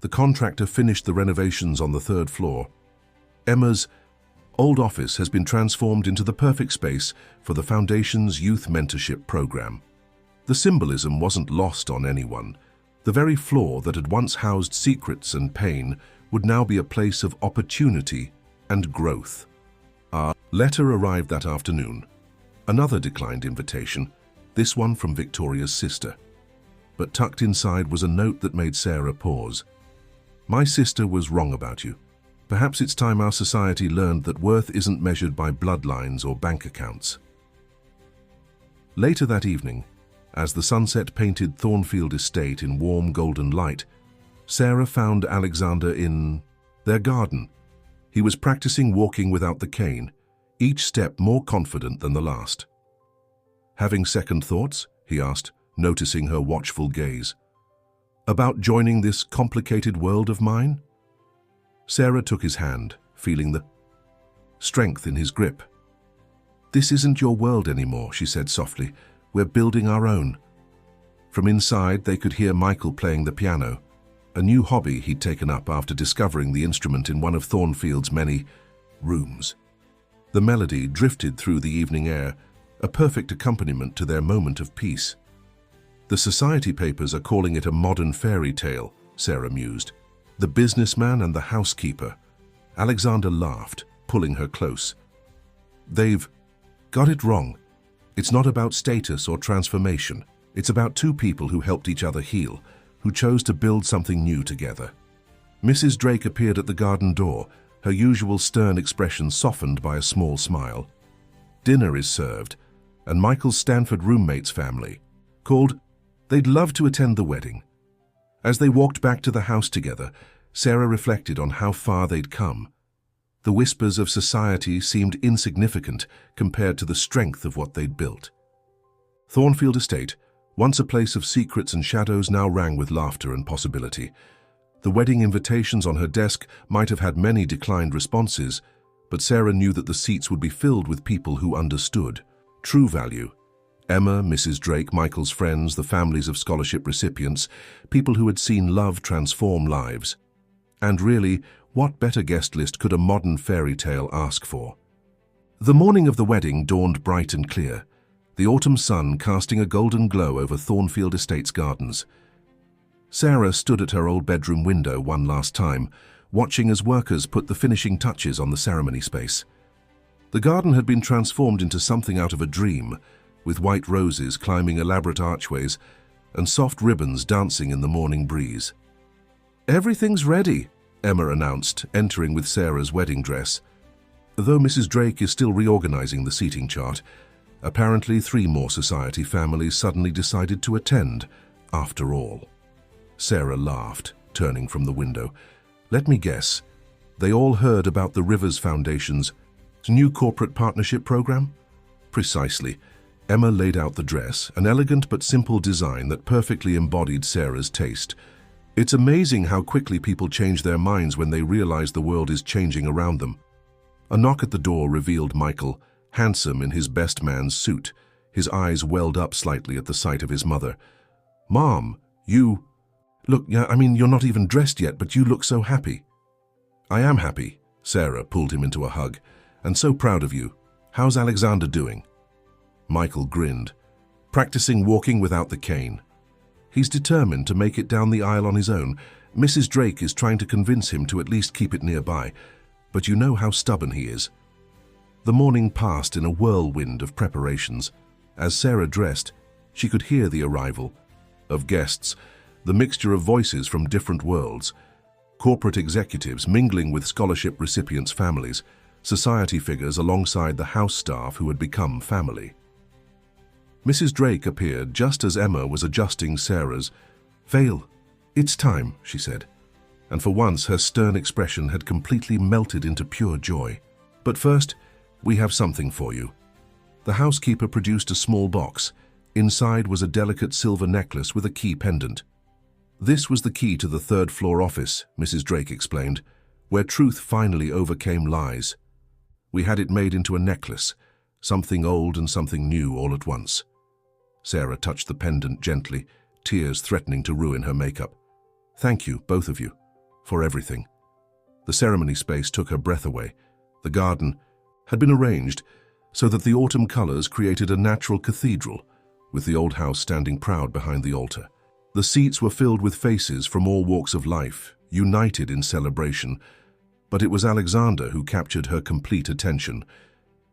"the contractor finished the renovations on the third floor. Emma's old office has been transformed into the perfect space for the Foundation's youth mentorship program." The symbolism wasn't lost on anyone. The very floor that had once housed secrets and pain would now be a place of opportunity and growth. Our letter arrived that afternoon. Another declined invitation, this one from Victoria's sister. But tucked inside was a note that made Sarah pause. "My sister was wrong about you. Perhaps it's time our society learned that worth isn't measured by bloodlines or bank accounts." Later that evening, as the sunset painted Thornfield Estate in warm golden light, Sarah found Alexander in their garden. He was practicing walking without the cane, each step more confident than the last. "Having second thoughts?" he asked, noticing her watchful gaze. "About joining this complicated world of mine?" Sarah took his hand, feeling the strength in his grip. "This isn't your world anymore," she said softly. "We're building our own." From inside, they could hear Michael playing the piano, a new hobby he'd taken up after discovering the instrument in one of Thornfield's many rooms. The melody drifted through the evening air, a perfect accompaniment to their moment of peace. "The society papers are calling it a modern fairy tale," Sarah mused. "The businessman and the housekeeper." Alexander laughed, pulling her close. "They've Got it wrong. It's not about status or transformation. It's about two people who helped each other heal, who chose to build something new together. Mrs. Drake appeared at the garden door, her usual stern expression softened by a small smile. Dinner is served, and Michael's Stanford roommate's family called. They'd love to attend the wedding. As they walked back to the house together, Sarah reflected on how far they'd come. The whispers of society seemed insignificant compared to the strength of what they'd built. Thornfield Estate, once a place of secrets and shadows, now rang with laughter and possibility. The wedding invitations on her desk might have had many declined responses, but Sarah knew that the seats would be filled with people who understood true value. Emma, Mrs. Drake, Michael's friends, the families of scholarship recipients, people who had seen love transform lives. And really, what better guest list could a modern fairy tale ask for? The morning of the wedding dawned bright and clear, the autumn sun casting a golden glow over Thornfield Estate's gardens. Sarah stood at her old bedroom window one last time, watching as workers put the finishing touches on the ceremony space. The garden had been transformed into something out of a dream, with white roses climbing elaborate archways and soft ribbons dancing in the morning breeze. "Everything's ready," Emma announced, entering with Sarah's wedding dress. Though Mrs. Drake is still reorganizing the seating chart, apparently 3 more society families suddenly decided to attend, after all. Sarah laughed, turning from the window. "Let me guess, they all heard about the Rivers Foundation's new corporate partnership program?" "Precisely." Emma laid out the dress, an elegant but simple design that perfectly embodied Sarah's taste. "It's amazing how quickly people change their minds when they realize the world is changing around them." A knock at the door revealed Michael, handsome in his best man's suit. His eyes welled up slightly at the sight of his mother. "Mom, you... Look, you're not even dressed yet, but you look so happy." "I am happy." Sarah pulled him into a hug. "And so proud of you. How's Alexander doing?" Michael grinned, practicing walking without the cane. "He's determined to make it down the aisle on his own. Mrs. Drake is trying to convince him to at least keep it nearby, but you know how stubborn he is." The morning passed in a whirlwind of preparations. As Sarah dressed, she could hear the arrival of guests, the mixture of voices from different worlds, corporate executives mingling with scholarship recipients' families, society figures alongside the house staff who had become family. Mrs. Drake appeared just as Emma was adjusting Sarah's veil. "It's time," she said, and for once her stern expression had completely melted into pure joy. "But first, we have something for you." The housekeeper produced a small box. Inside was a delicate silver necklace with a key pendant. "This was the key to the 3rd floor office," Mrs. Drake explained, "where truth finally overcame lies. We had it made into a necklace, something old and something new all at once." Sarah touched the pendant gently, tears threatening to ruin her makeup. "Thank you, both of you, for everything." The ceremony space took her breath away. The garden had been arranged so that the autumn colors created a natural cathedral, with the old house standing proud behind the altar. The seats were filled with faces from all walks of life, united in celebration, but it was Alexander who captured her complete attention.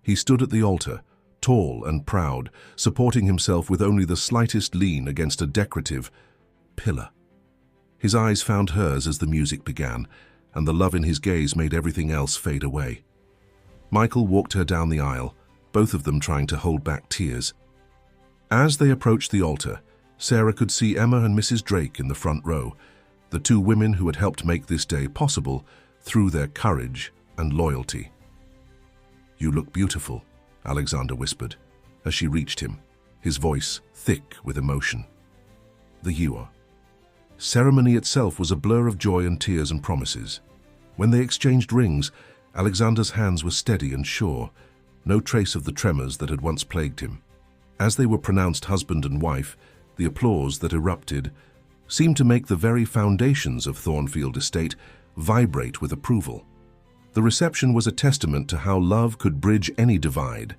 He stood at the altar, tall and proud, supporting himself with only the slightest lean against a decorative pillar. His eyes found hers as the music began, and the love in his gaze made everything else fade away. Michael walked her down the aisle, both of them trying to hold back tears. As they approached the altar, Sarah could see Emma and Mrs. Drake in the front row, the 2 women who had helped make this day possible through their courage and loyalty. "You look beautiful," Alexander whispered, as she reached him, his voice thick with emotion. "You are." Ceremony itself was a blur of joy and tears and promises. When they exchanged rings, Alexander's hands were steady and sure, no trace of the tremors that had once plagued him. As they were pronounced husband and wife, the applause that erupted seemed to make the very foundations of Thornfield Estate vibrate with approval. The reception was a testament to how love could bridge any divide.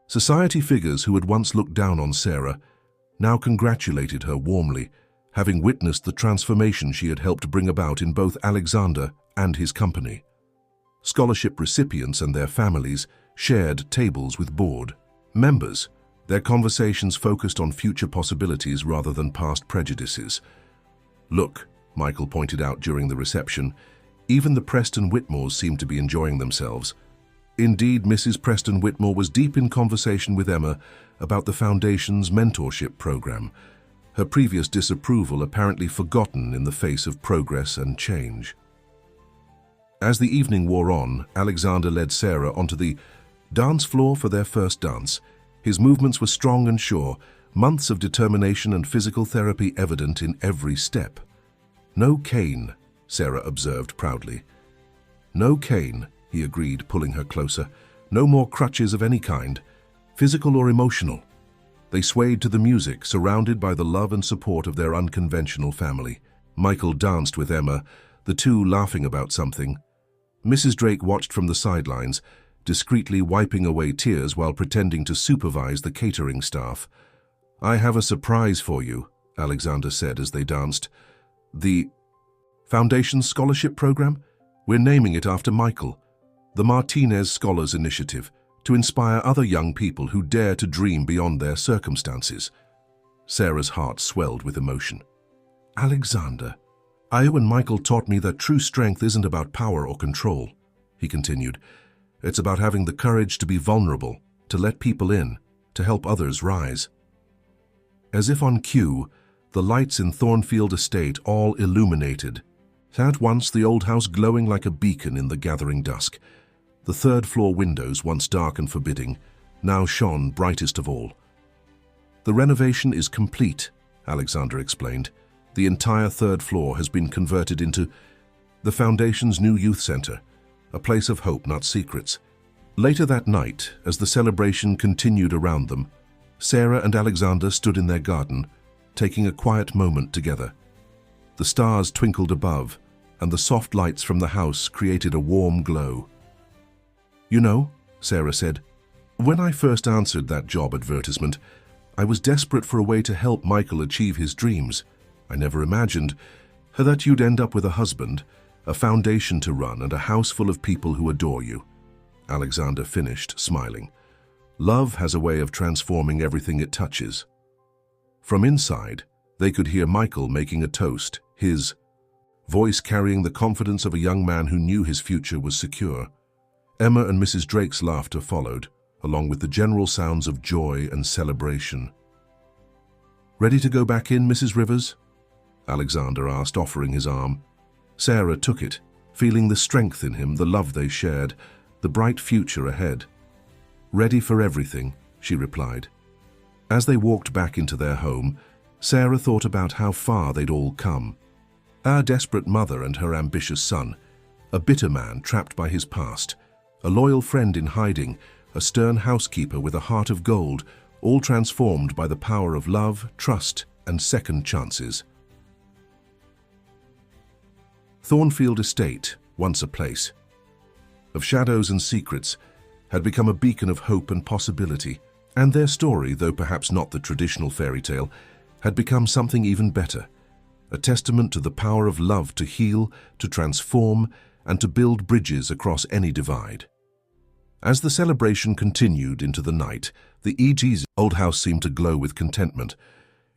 Society figures who had once looked down on Sarah now congratulated her warmly, having witnessed the transformation she had helped bring about in both Alexander and his company. Scholarship recipients and their families shared tables with board members. Their conversations focused on future possibilities rather than past prejudices. "Look," Michael pointed out during the reception, "even the Preston Whitmores seem to be enjoying themselves." Indeed, Mrs. Preston Whitmore was deep in conversation with Emma about the Foundation's mentorship program, her previous disapproval apparently forgotten in the face of progress and change. As the evening wore on, Alexander led Sarah onto the dance floor for their first dance. His movements were strong and sure, months of determination and physical therapy evident in every step. "No cane," Sarah observed proudly. "No cane," he agreed, pulling her closer. "No more crutches of any kind, physical or emotional." They swayed to the music, surrounded by the love and support of their unconventional family. Michael danced with Emma, the two laughing about something. Mrs. Drake watched from the sidelines, discreetly wiping away tears while pretending to supervise the catering staff. "I have a surprise for you," Alexander said as they danced. "The Foundation Scholarship Program? We're naming it after Michael. The Martinez Scholars Initiative, to inspire other young people who dare to dream beyond their circumstances." Sarah's heart swelled with emotion. "Alexander, Io and Michael taught me that true strength isn't about power or control," he continued. "It's about having the courage to be vulnerable, to let people in, to help others rise." As if on cue, the lights in Thornfield Estate all illuminated, at once the old house glowing like a beacon in the gathering dusk. The third-floor windows, once dark and forbidding, now shone brightest of all. "The renovation is complete," Alexander explained. "The entire third floor has been converted into the Foundation's new youth center, a place of hope, not secrets." Later that night, as the celebration continued around them, Sarah and Alexander stood in their garden, taking a quiet moment together. The stars twinkled above, and the soft lights from the house created a warm glow. "You know," Sarah said, "when I first answered that job advertisement, I was desperate for a way to help Michael achieve his dreams. I never imagined that you'd end up with a husband, a foundation to run, and a house full of people who adore you." Alexander finished, smiling. "Love has a way of transforming everything it touches." From inside, they could hear Michael making a toast, his voice carrying the confidence of a young man who knew his future was secure. Emma and Mrs. Drake's laughter followed, along with the general sounds of joy and celebration. "Ready to go back in, Mrs. Rivers?" Alexander asked, offering his arm. Sarah took it, feeling the strength in him, the love they shared, the bright future ahead. "Ready for everything," she replied. As they walked back into their home, Sarah thought about how far they'd all come. A desperate mother and her ambitious son, a bitter man trapped by his past, a loyal friend in hiding, a stern housekeeper with a heart of gold, all transformed by the power of love, trust, and second chances. Thornfield Estate, once a place of shadows and secrets, had become a beacon of hope and possibility, and their story, though perhaps not the traditional fairy tale, had become something even better, a testament to the power of love to heal, to transform, and to build bridges across any divide. As the celebration continued into the night, the E.G.'s old house seemed to glow with contentment,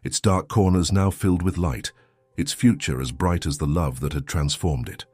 its dark corners now filled with light, its future as bright as the love that had transformed it.